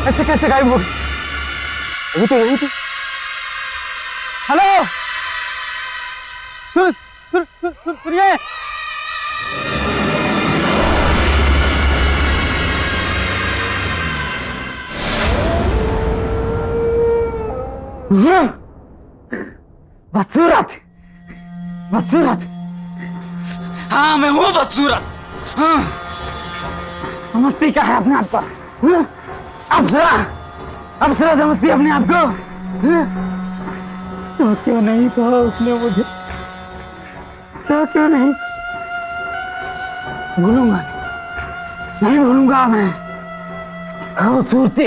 ऐसे कैसे गायब हो गई? अभी तो यहीं थी। हेलो, सुनिए। बदसूरत, बदसूरत। हाँ मैं हूँ बदसूरत। हाँ, समझती क्या है अपने आप को? अप्सरा समझती है अपने आप को? तो क्यों नहीं कहा उसने मुझे? क्यों नहीं? भूलूंगा नहीं भूलूंगा मैं इसकी खूबसूरती,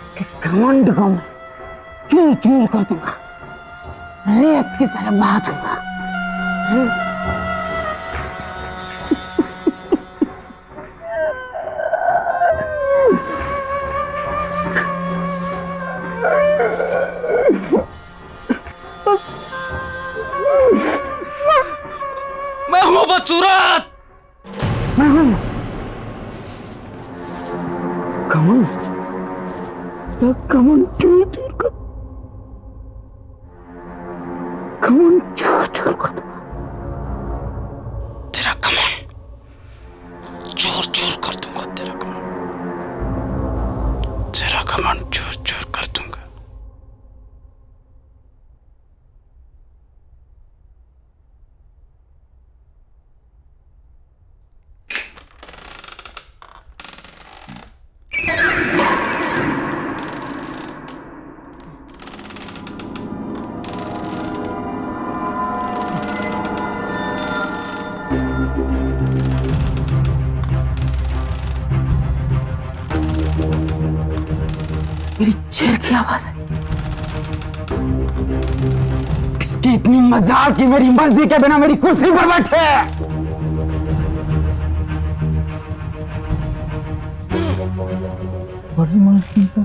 इसके घमंड को मैं चूर चूर कर दूंगा, रेत की तरह बहा दूंगा। मैं हूँ बदसूरत। मैं हूँ कमन चूर चूर कर, कमन चूर चूर कर दूंगा। तेरा घमंड चूर चूर कर दूंगा। मेरी चेयर की आवाज है। इसकी इतनी मजाक कि मेरी मर्जी के बिना मेरी कुर्सी पर बैठे। बड़ी मालकिन तो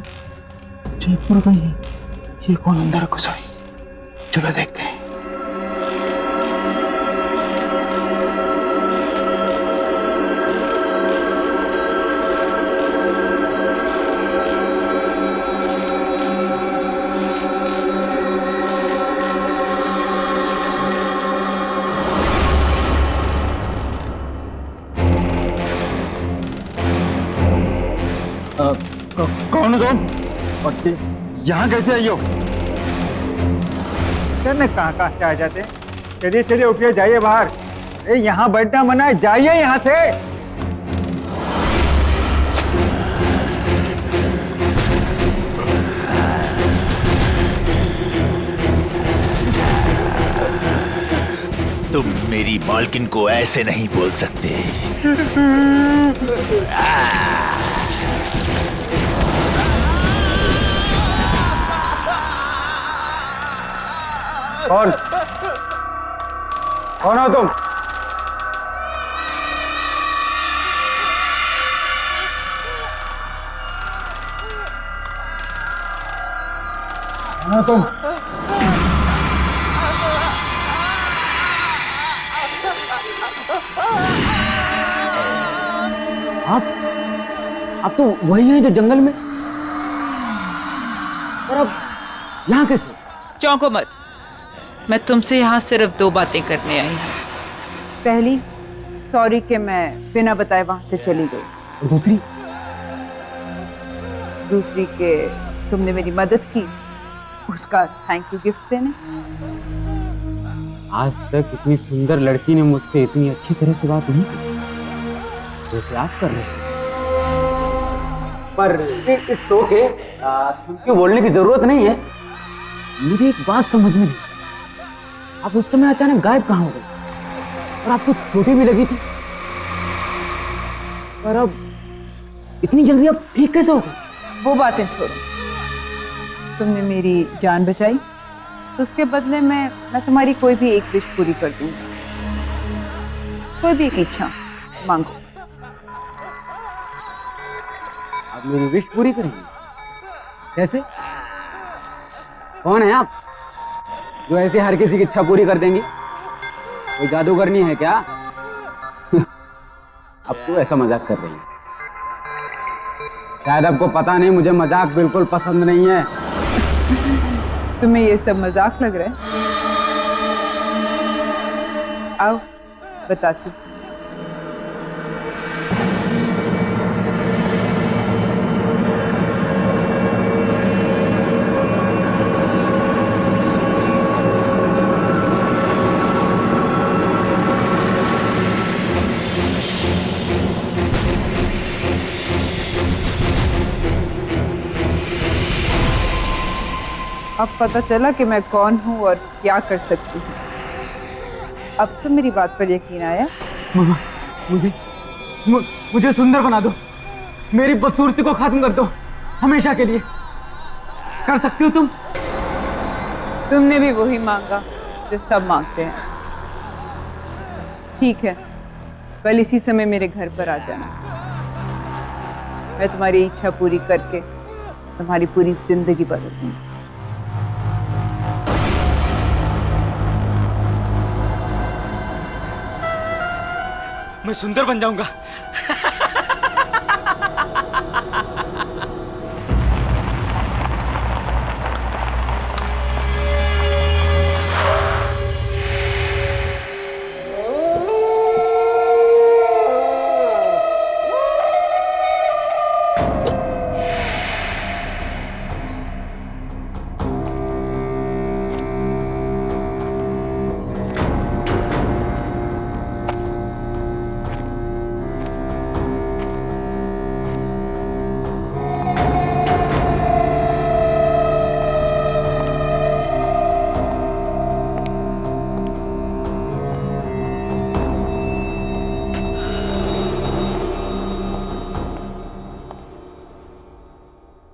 जयपुर गई है। ये कौन अंदर घुस आई? चलो देखते हैं। कौन हो तुम? और यहाँ कैसे आई हो? सर मैं कहाँ से आ जाते? चलिए चलिए उठिए, जाइए बाहर। अरे यहाँ बैठना मना है, जाइए यहाँ से। तुम मेरी मालकिन को ऐसे नहीं बोल सकते। कौन कौन हो तुम? कौन हो तुम? आप तो वही हैं जो जंगल में, और अब यहाँ कैसे? चौंको मत, मैं तुमसे यहाँ सिर्फ 2 बातें करने आई हूँ। पहली, सॉरी कि मैं बिना बताए वहां से चली गई। और दूसरी? दूसरी कि तुमने मेरी मदद की, उसका थैंक यू गिफ्ट देने। आज तक इतनी सुंदर लड़की ने मुझसे इतनी अच्छी तरह से बात नहीं की जैसे आप कर रहे हैं। पर इट्स ओके, क्योंकि बोलने की जरूरत नहीं है। मुझे एक बात समझ में नहीं, आप उस समय अचानक गायब कहाँ हो गए? और आपको चोटें भी लगी थी, पर अब इतनी जल्दी आप ठीक कैसे हो गए? वो बातें छोड़ो, तुमने मेरी जान बचाई तो उसके बदले में मैं तुम्हारी कोई भी एक विश पूरी कर दूंगी। कोई भी एक इच्छा मांगो। आप मेरी विश पूरी करेंगे? कैसे? कौन है आप जो ऐसे हर किसी की इच्छा पूरी कर देंगी? कोई जादूगरनी है क्या? अब तो ऐसा मजाक कर रही है। शायद आपको पता नहीं, मुझे मजाक बिल्कुल पसंद नहीं है। तुम्हें ये सब मजाक लग रहा है? आओ बताती हूँ। अब पता चला कि मैं कौन हूँ और क्या कर सकती हूँ। अब तो मेरी बात पर यकीन आया? मामा, मुझे सुंदर बना दो, मेरी बदसूरती को खत्म कर दो हमेशा के लिए। कर सकती हो तुम? तुमने भी वही मांगा जो सब मांगते हैं। ठीक है, कल इसी समय मेरे घर पर आ जाना। मैं तुम्हारी इच्छा पूरी करके तुम्हारी पूरी जिंदगी बदल दूंगी। मैं सुंदर बन जाऊंगा।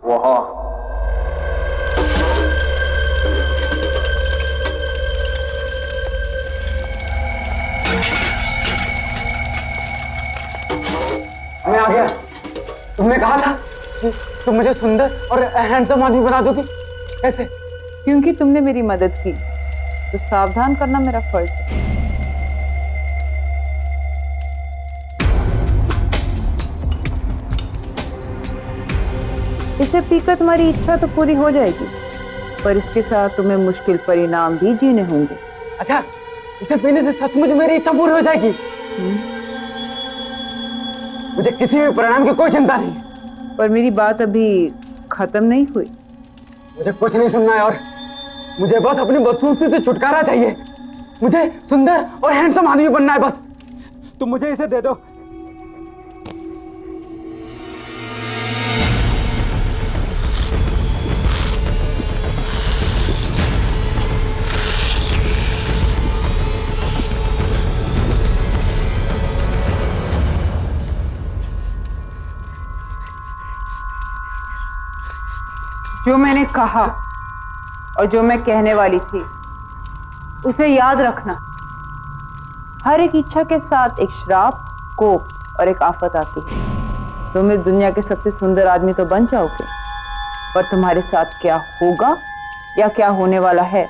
वहाँ। मैं आ गया। तुमने कहा था कि तुम मुझे सुंदर और हैंडसम आदमी बना दोगी। कैसे? क्योंकि तुमने मेरी मदद की तो सावधान करना मेरा फर्ज है। इसे पीकर तुम्हारी इच्छा तो पूरी हो जाएगी, पर इसके साथ तुम्हें मुश्किल परिणाम भी जीने होंगे। अच्छा, इसे पीने से सचमुच मेरी इच्छा पूरी हो जाएगी? मुझे किसी भी परिणाम की कोई चिंता नहीं है। पर मेरी बात अभी खत्म नहीं हुई। मुझे कुछ नहीं सुनना है और मुझे बस अपनी बदसूरती से छुटकारा चाहिए। मुझे सुंदर और हैंडसम आदमी बनना है बस। तुम मुझे इसे दे दो। जो मैंने कहा और जो मैं कहने वाली थी उसे याद रखना। हर एक इच्छा के साथ एक श्राप, कोप और एक आफत आती है। तुम इस दुनिया के सबसे सुंदर आदमी तो बन जाओगे, पर तुम्हारे साथ क्या होगा या क्या होने वाला है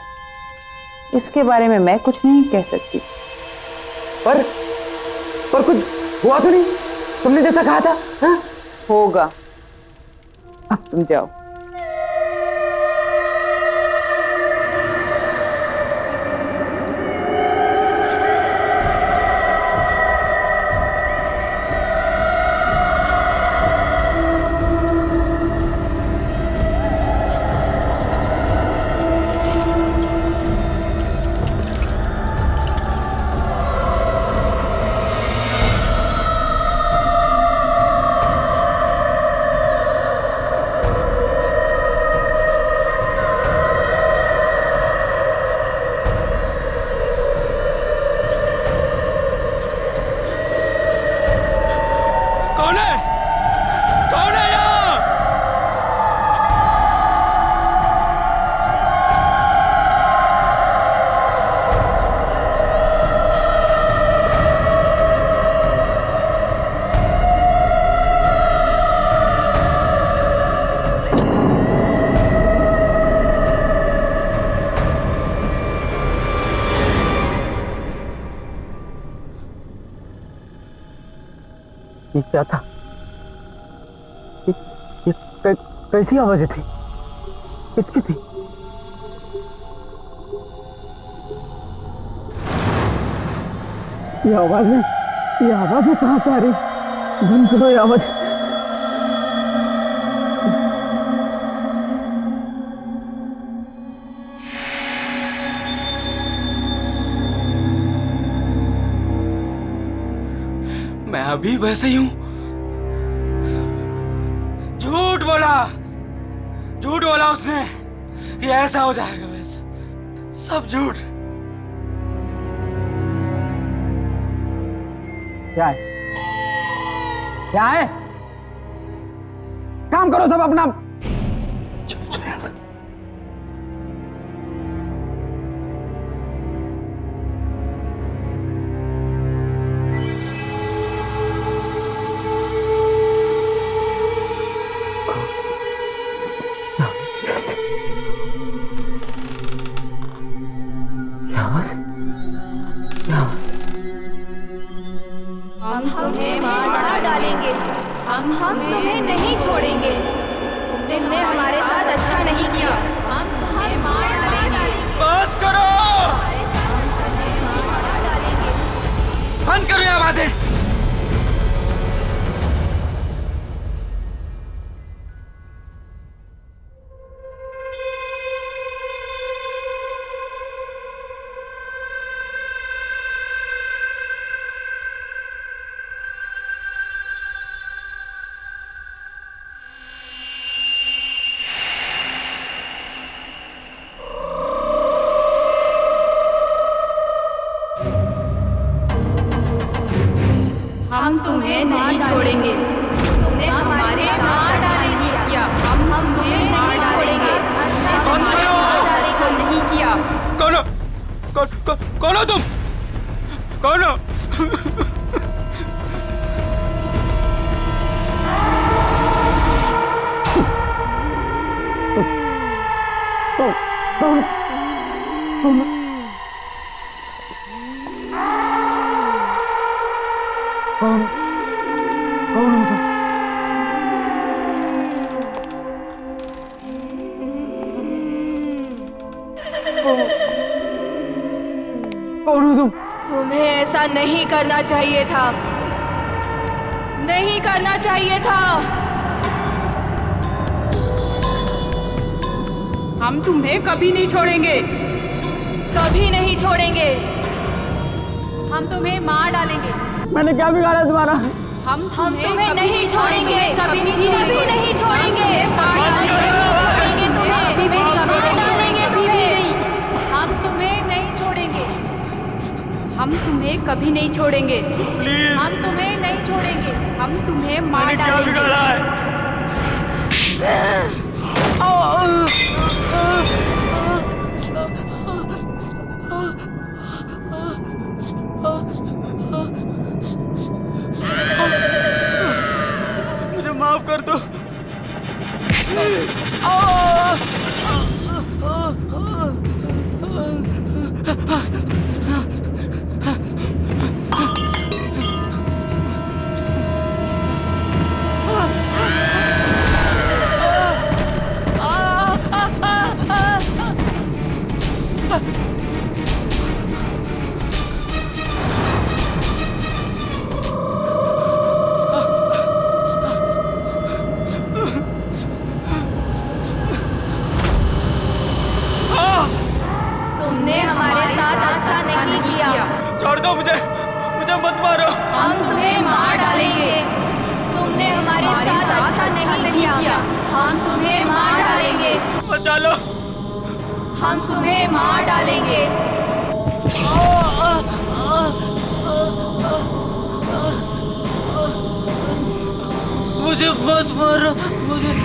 इसके बारे में मैं कुछ नहीं कह सकती। पर कुछ हुआ तो नहीं? तुमने जैसा कहा था। हाँ? होगा। अब तुम जाओ। ये क्या था? ये कैसी आवाजें थी? किसकी थी? ये आवाजें कहां से आ रही? बंद करो ये आवाज। मैं अभी वैसे ही हूं। झूठ बोला उसने कि ऐसा हो जाएगा। बस सब झूठ। क्या है? क्या है? काम करो सब अपना। चलो यहां से। हम तुम्हें मार डालेंगे। हम तुम्हें नहीं छोड़ेंगे। तुमने हमारे साथ अच्छा नहीं किया। हम तुम्हें मार डालेंगे। बस करो। बंद करो ये आवाजें। कौन कौन हो तुम? कौन हो तुम? तुम्हें ऐसा नहीं करना चाहिए था, नहीं करना चाहिए था। हम तुम्हें कभी नहीं छोड़ेंगे, कभी नहीं छोड़ेंगे। हम तुम्हें मार डालेंगे। मैंने क्या बिगाड़ा तुम्हारा? हम तुम्हें नहीं छोड़ेंगे, कभी नहीं छोड़ेंगे, कभी नहीं छोड़ेंगे, मार डालेंगे तुम्हें, मार डालेंगे तुम्हें। हम तुम्हें नहीं छोड़ेंगे, हम तुम्हें कभी नहीं छोड़ेंगे, प्लीज हम तुम्हें नहीं छोड़ेंगे, हम तुम्हें मार मैंने क्या डालेंगे। बिगाड़ा है? मुझे माफ कर दो। तुमने हमारे साथ अच्छा नहीं किया। छोड़ दो मुझे, मुझे मत मारो। हम तुम्हें मार डालेंगे। तुमने हमारे साथ अच्छा नहीं किया। हम तुम्हें मार डालेंगे। बचा लो। हम तुम्हें मार डालेंगे। मुझे मत मारो, मुझे।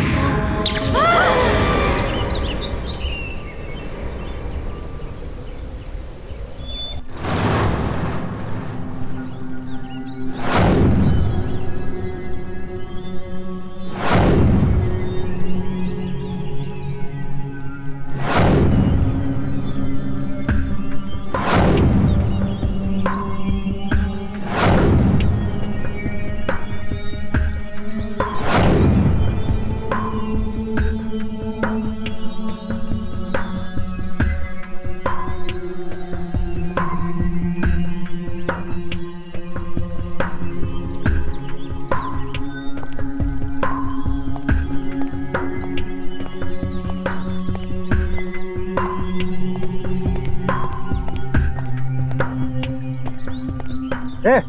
ए,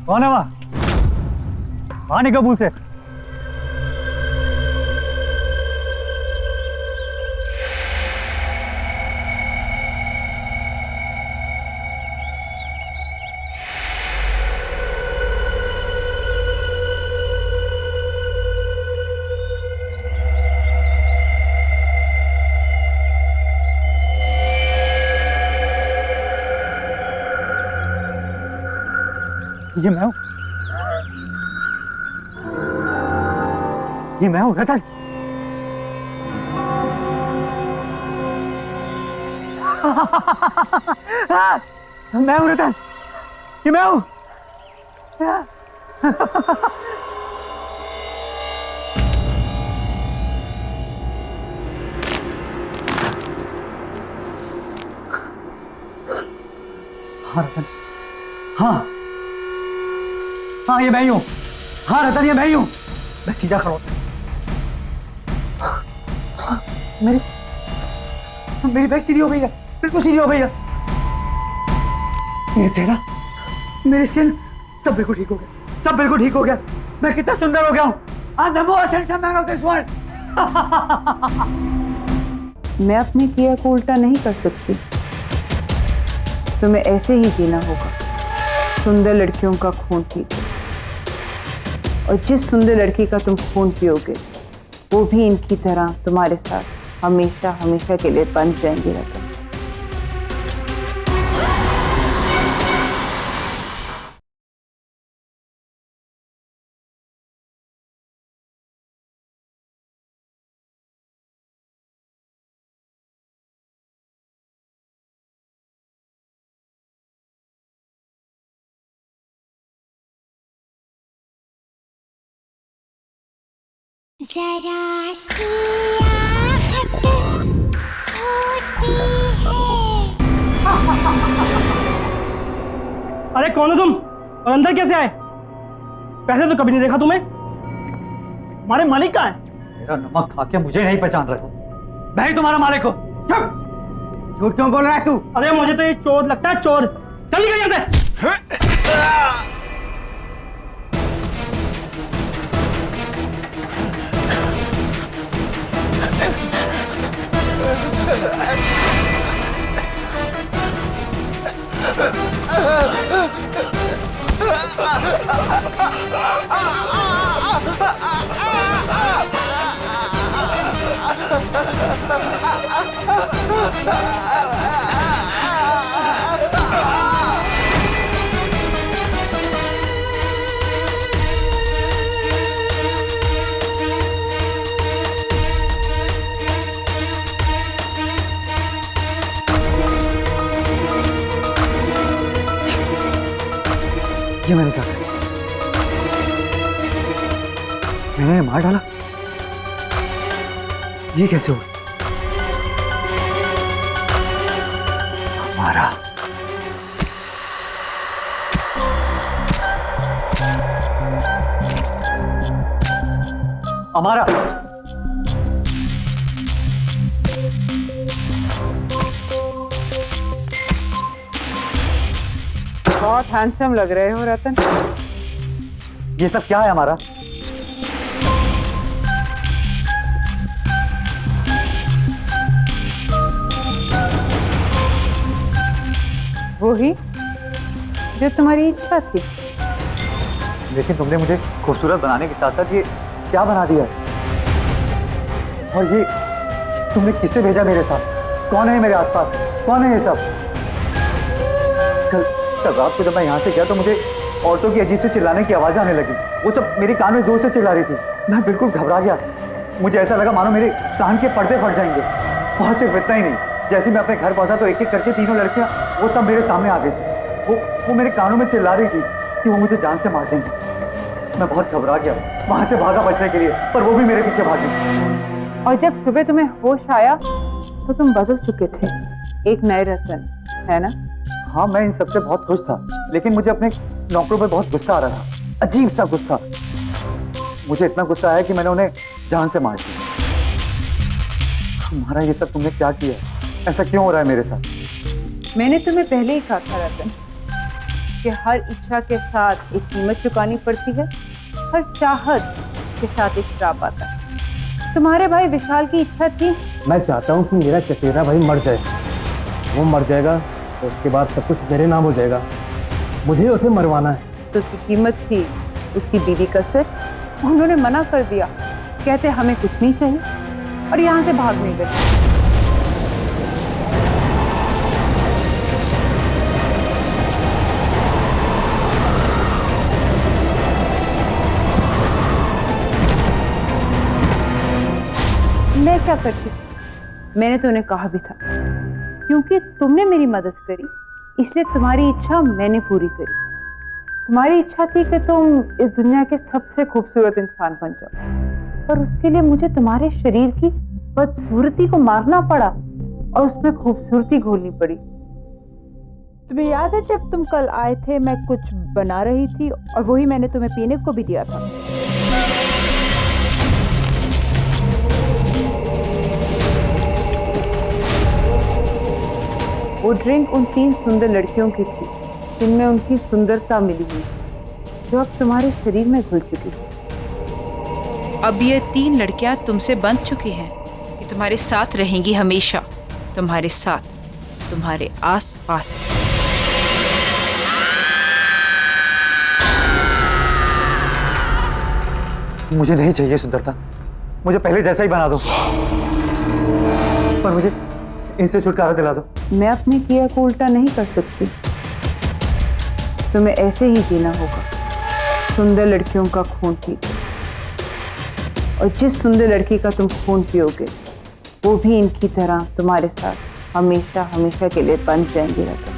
कौन है वहाँ? वहाँ निकल कबूल से। ये मैं हूँ, ये मैं हूँ रतन। मैं हूँ रतन, ये मैं हूँ। हाँ रतन, हाँ हाँ ये मैं ही हूँ। हाँ रतन ये मैं ही हूँ। मैं सीधा खड़ा होता। मेरी बैग सीधी हो गई है, बिल्कुल सीधी हो गई है। मेरा चेहरा, मेरी स्किन सब बिल्कुल ठीक हो गया, सब बिल्कुल ठीक हो गया। मैं कितना सुंदर हो गया हूँ। I'm the most handsome man of this world. मैं अपने किया को उल्टा नहीं कर सकती। तुम्हें ऐसे ही जीना होगा, सुंदर लड़कियों का खून पीकर। और जिस सुंदर लड़की का तुम खून पियोगे वो भी इनकी तरह तुम्हारे साथ हमेशा हमेशा के लिए बंध जाएंगी रतन। जरा सी आहट होती अरे कौन हो तुम और अंदर कैसे आए? पहले तो कभी नहीं देखा तुम्हें। हमारे मालिक कहाँ है? मेरा नमक खा के मुझे नहीं पहचान रहे हो। मैं ही तुम्हारा मालिक हूँ। झूठ क्यों बोल रहा है तू? अरे मुझे तो ये चोर लगता है, चोर। चल निकल यहाँ से। ये मैंने क्या किया? मैंने मार डाला? ये कैसे हुआ? हमारा हमारा बहुत हैंडसम लग रहे हो रतन। ये सब क्या है हमारा? वो ही जो तुम्हारी इच्छा थी। लेकिन तुमने मुझे खूबसूरत बनाने के साथ साथ ये क्या बना दिया है? और ये तुमने किसे भेजा मेरे साथ? कौन है मेरे आसपास? कौन है ये सब? कल रात को जब मैं यहाँ से गया तो मुझे औरतों की अजीब से चिल्लाने की आवाज़ें आने लगी। वो सब मेरे कान में जोर से चिल्ला रही थी। मैं बिल्कुल घबरा गया। मुझे ऐसा लगा मानो मेरे कान के पर्दे फट जाएंगे। और सिर्फ इतना ही नहीं, जैसे मैं अपने घर पहुंचा तो एक एक करके तीनों लड़कियां वो सब मेरे सामने आ गई थी। वो मेरे कानों में चिल्ला रही थी कि वो मुझे जान से मार देंगे। मैं बहुत घबरा गया, वहां से भागा बचने के लिए, पर वो भी मेरे पीछे भागी। और जब सुबह तुम्हें होश आया तो तुम बदल चुके थे, एक नए रतन, है ना? हाँ, मैं इन सबसे बहुत खुश था, लेकिन मुझे अपने नौकरों पर बहुत गुस्सा आ रहा था, अजीब सा गुस्सा। मुझे इतना गुस्सा आया कि मैंने उन्हें जान से मार दिया। हमारा ये सब तुमने क्या किया? ऐसा क्यों हो रहा है मेरे साथ? मैंने तुम्हें पहले ही कहा था रतन कि हर इच्छा के साथ एक कीमत चुकानी पड़ती है, हर चाहत के साथ एक श्राप आता है। तुम्हारे भाई विशाल की इच्छा थी। मैं चाहता हूँ कि मेरा चचेरा भाई मर जाए। वो मर जाएगा तो उसके बाद सब कुछ मेरे नाम हो जाएगा। मुझे उसे मरवाना है। तो उसकी कीमत थी उसकी बीवी का सिर। उन्होंने मना कर दिया, कहते हमें कुछ नहीं चाहिए, और यहाँ से भागने गए। मैं क्या करती? मैंने तो उन्हें कहा भी था, क्योंकि तुमने मेरी मदद करी इसलिए तुम्हारी इच्छा मैंने पूरी करी। तुम्हारी इच्छा थी कि तुम इस दुनिया के सबसे खूबसूरत इंसान बन जाओ, पर उसके लिए मुझे तुम्हारे शरीर की बदसूरती को मारना पड़ा और उसमें खूबसूरती घोलनी पड़ी। तुम्हें याद है जब तुम कल आए थे, मैं कुछ बना रही थी और वही मैंने तुम्हें पीने को भी दिया था। वो ड्रिंक उन 3 सुंदर लड़कियों की थी जिनमें उनकी सुंदरता मिली हुई, जो अब तुम्हारे शरीर में घुल चुकी है। अब ये 3 लड़कियां तुमसे बंध चुकी हैं, ये तुम्हारे साथ रहेंगी हमेशा, तुम्हारे साथ, तुम्हारे आस पास। मुझे नहीं चाहिए सुंदरता, मुझे पहले जैसा ही बना दो, पर मुझे इनसे छुटकारा दिला दो। मैं अपने किया को उल्टा नहीं कर सकती, तुम्हें ऐसे ही जीना होगा, सुंदर लड़कियों का खून पीकर। और जिस सुंदर लड़की का तुम खून पियोगे वो भी इनकी तरह तुम्हारे साथ हमेशा हमेशा के लिए बंध जाएंगे रतन।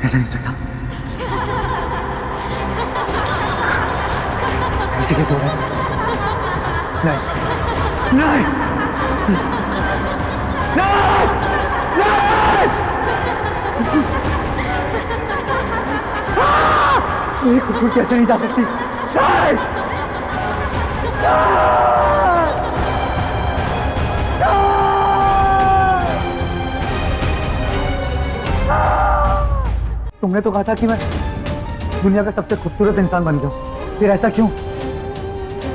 ऐसा नहीं चलता। ऐसे कैसे हो रहा है? नहीं नहीं नहीं, खुद कैसे नहीं जा सकती? नहीं! तुमने तो कहा था कि मैं दुनिया का सबसे खूबसूरत इंसान बन गया, फिर ऐसा क्यों?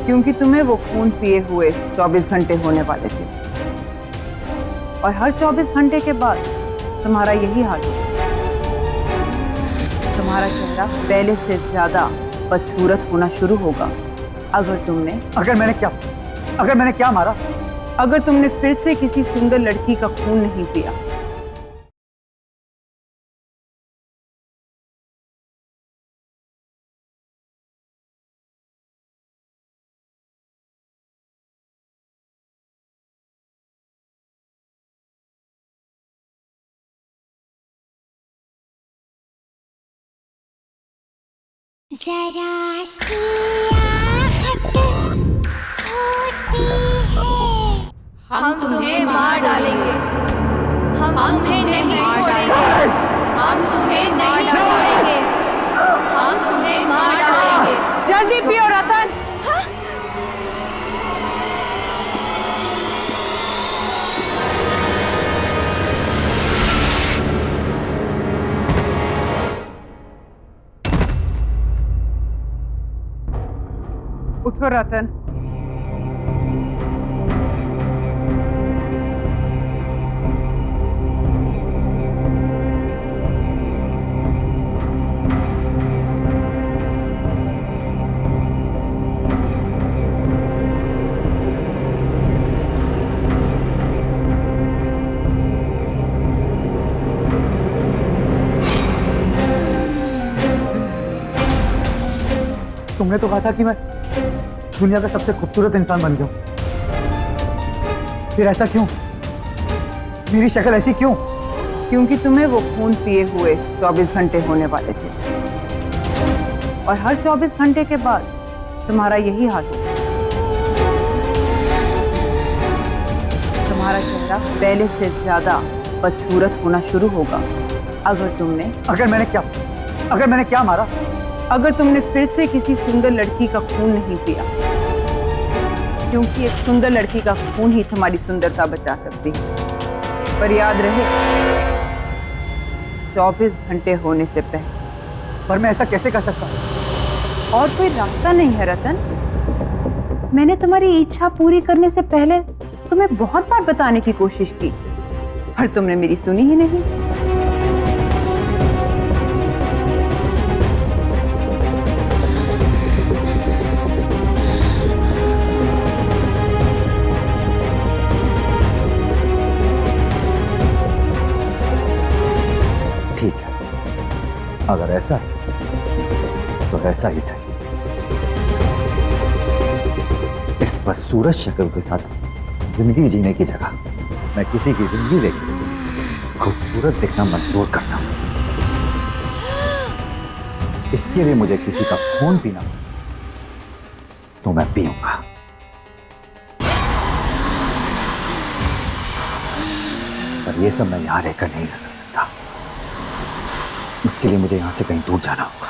क्योंकि तुम्हें वो खून पिए हुए 24 घंटे होने वाले थे, और हर 24 घंटे के बाद तुम्हारा यही हाल होगा। तुम्हारा चेहरा पहले से ज्यादा बदसूरत होना शुरू होगा अगर मैंने क्या मारा? अगर तुमने फिर से किसी सुंदर लड़की का खून नहीं पिया। जरा सी आहट होती है, हम तुम्हें मार डालेंगे, हम तुम्हें नहीं छोड़ेंगे, हम तुम्हें नहीं छोड़ेंगे, हम तुम्हें मार डालेंगे। जल्दी पियो रतन। उठो रतन। तुमने तो कहा था कि मैं दुनिया का सबसे खूबसूरत इंसान बन गया, फिर ऐसा क्यों? मेरी शक्ल ऐसी क्यों? क्योंकि तुम्हें वो खून पिए हुए 24 घंटे होने वाले थे, और हर 24 घंटे के बाद तुम्हारा यही हाल होगा। तुम्हारा चेहरा पहले से ज्यादा बदसूरत होना शुरू होगा अगर मैंने क्या मारा? अगर तुमने फिर से किसी सुंदर लड़की का खून नहीं पिया, क्योंकि एक सुंदर लड़की का खून ही तुम्हारी सुंदरता बचा सकती है। पर याद रहे, 24 घंटे होने से पहले। पर मैं ऐसा कैसे कर सकता? और कोई रास्ता नहीं है रतन। मैंने तुम्हारी इच्छा पूरी करने से पहले तुम्हें बहुत बार बताने की कोशिश की, पर तुमने मेरी सुनी ही नहीं। ठीक है, अगर ऐसा है तो ऐसा ही सही। इस बदसूरत शक्ल के साथ जिंदगी जीने की जगह मैं किसी की जिंदगी लेकर खूबसूरत दिखना मंजूर करता हूं। इसके लिए मुझे किसी का खून पीना तो मैं पीऊंगा। पर यह सब मैं यहां रहकर नहीं कर सकता। उसके लिए मुझे यहां से कहीं दूर जाना होगा,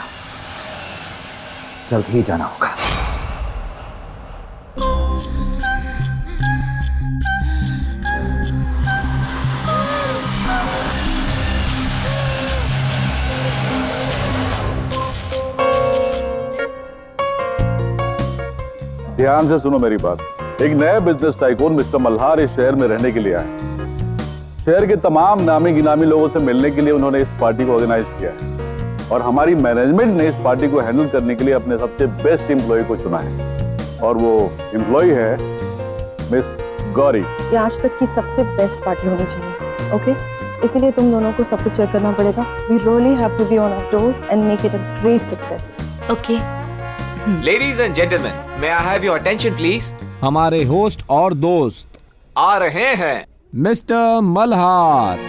जल्द ही जाना होगा। ध्यान से सुनो मेरी बात। एक नए बिजनेस टाइकून मिस्टर मल्हार इस शहर में रहने के लिए आए। शहर के तमाम नामी गिनामी लोगों से मिलने के लिए उन्होंने इस पार्टी को ऑर्गेनाइज किया है और हमारी मैनेजमेंट ने इस पार्टी को हैंडल करने के लिए अपने सबसे बेस्ट एम्प्लॉय को चुना है और वो एम्प्लॉय है मिस गौरी। ये आज तक की सबसे बेस्ट पार्टी होनी चाहिए, ओके? इसीलिए तुम दोनों को सब कुछ चेक करना पड़ेगा। We really have to be on our toes and make it a great success. Okay. Ladies and gentleman, may I have your attention please. हमारे होस्ट और दोस्त आ रहे हैं मिस्टर मल्हार।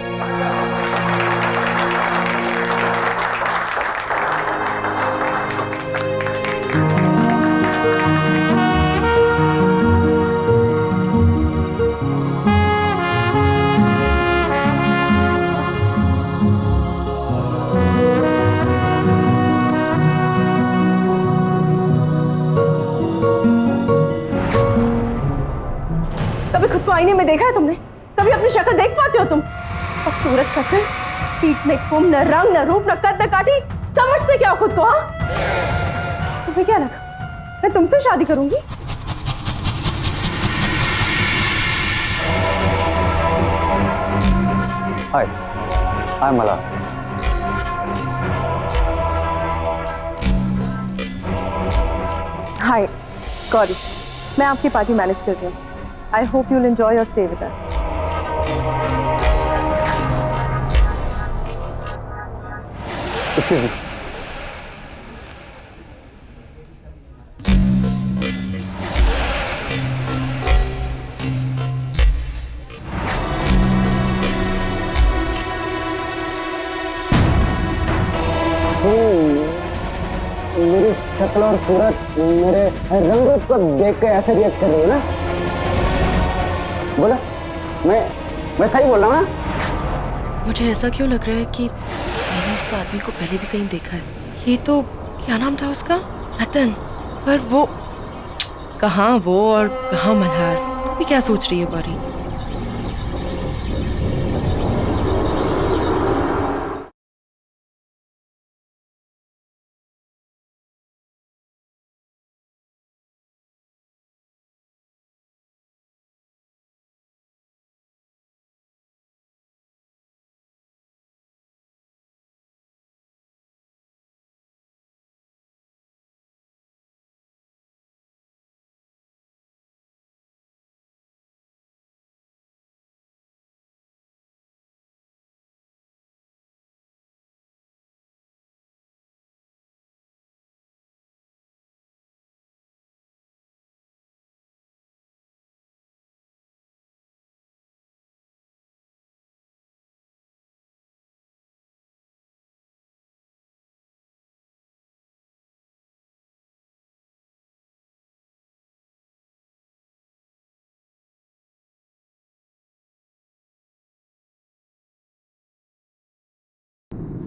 कभी खुद को आईने में देखा है तुमने? कभी अपनी शक्ल देख पाते हो तुम? खूबसूरत शक्ल, पीठ में कुम, न रंग न रूप न कद न काठी, समझते क्या हो खुद को? हाँ, तुम्हें क्या लगा मैं तुमसे शादी करूंगी? हाय, आई एम मल्हार। हाय गौरी, मैं आपकी पार्टी मैनेज कर रही हूँ। I hope you'll enjoy your stay with us. Excuse me. मेरी शक्ल और सूरत, मेरे रंग रूप को देख के ऐसे रिएक्ट कर रही है ना? बोला, मैं सही बोल रहा हूँ ना? मुझे ऐसा क्यों लग रहा है कि मैंने इस आदमी को पहले भी कहीं देखा है। ये तो क्या नाम था उसका? रतन। पर वो कहाँ वो और कहाँ मल्हार? तुम भी क्या सोच रही है गौरी?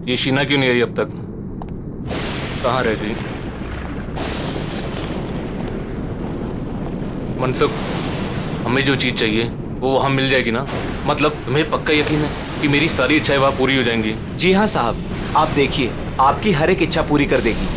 ये शीना क्यों नहीं आई अब तक? कहाँ रह गई? मनसुख, हमें जो चीज चाहिए वो वहाँ मिल जाएगी ना? मतलब तुम्हें पक्का यकीन है कि मेरी सारी इच्छाएं वहाँ पूरी हो जाएंगी? जी हाँ साहब, आप देखिए, आपकी हर एक इच्छा पूरी कर देगी।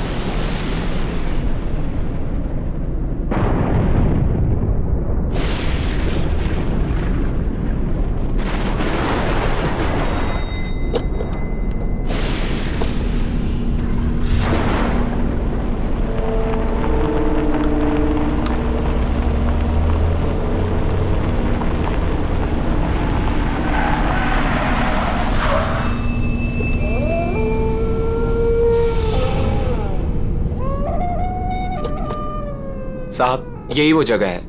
साहब, यही वो जगह है।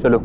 चलो।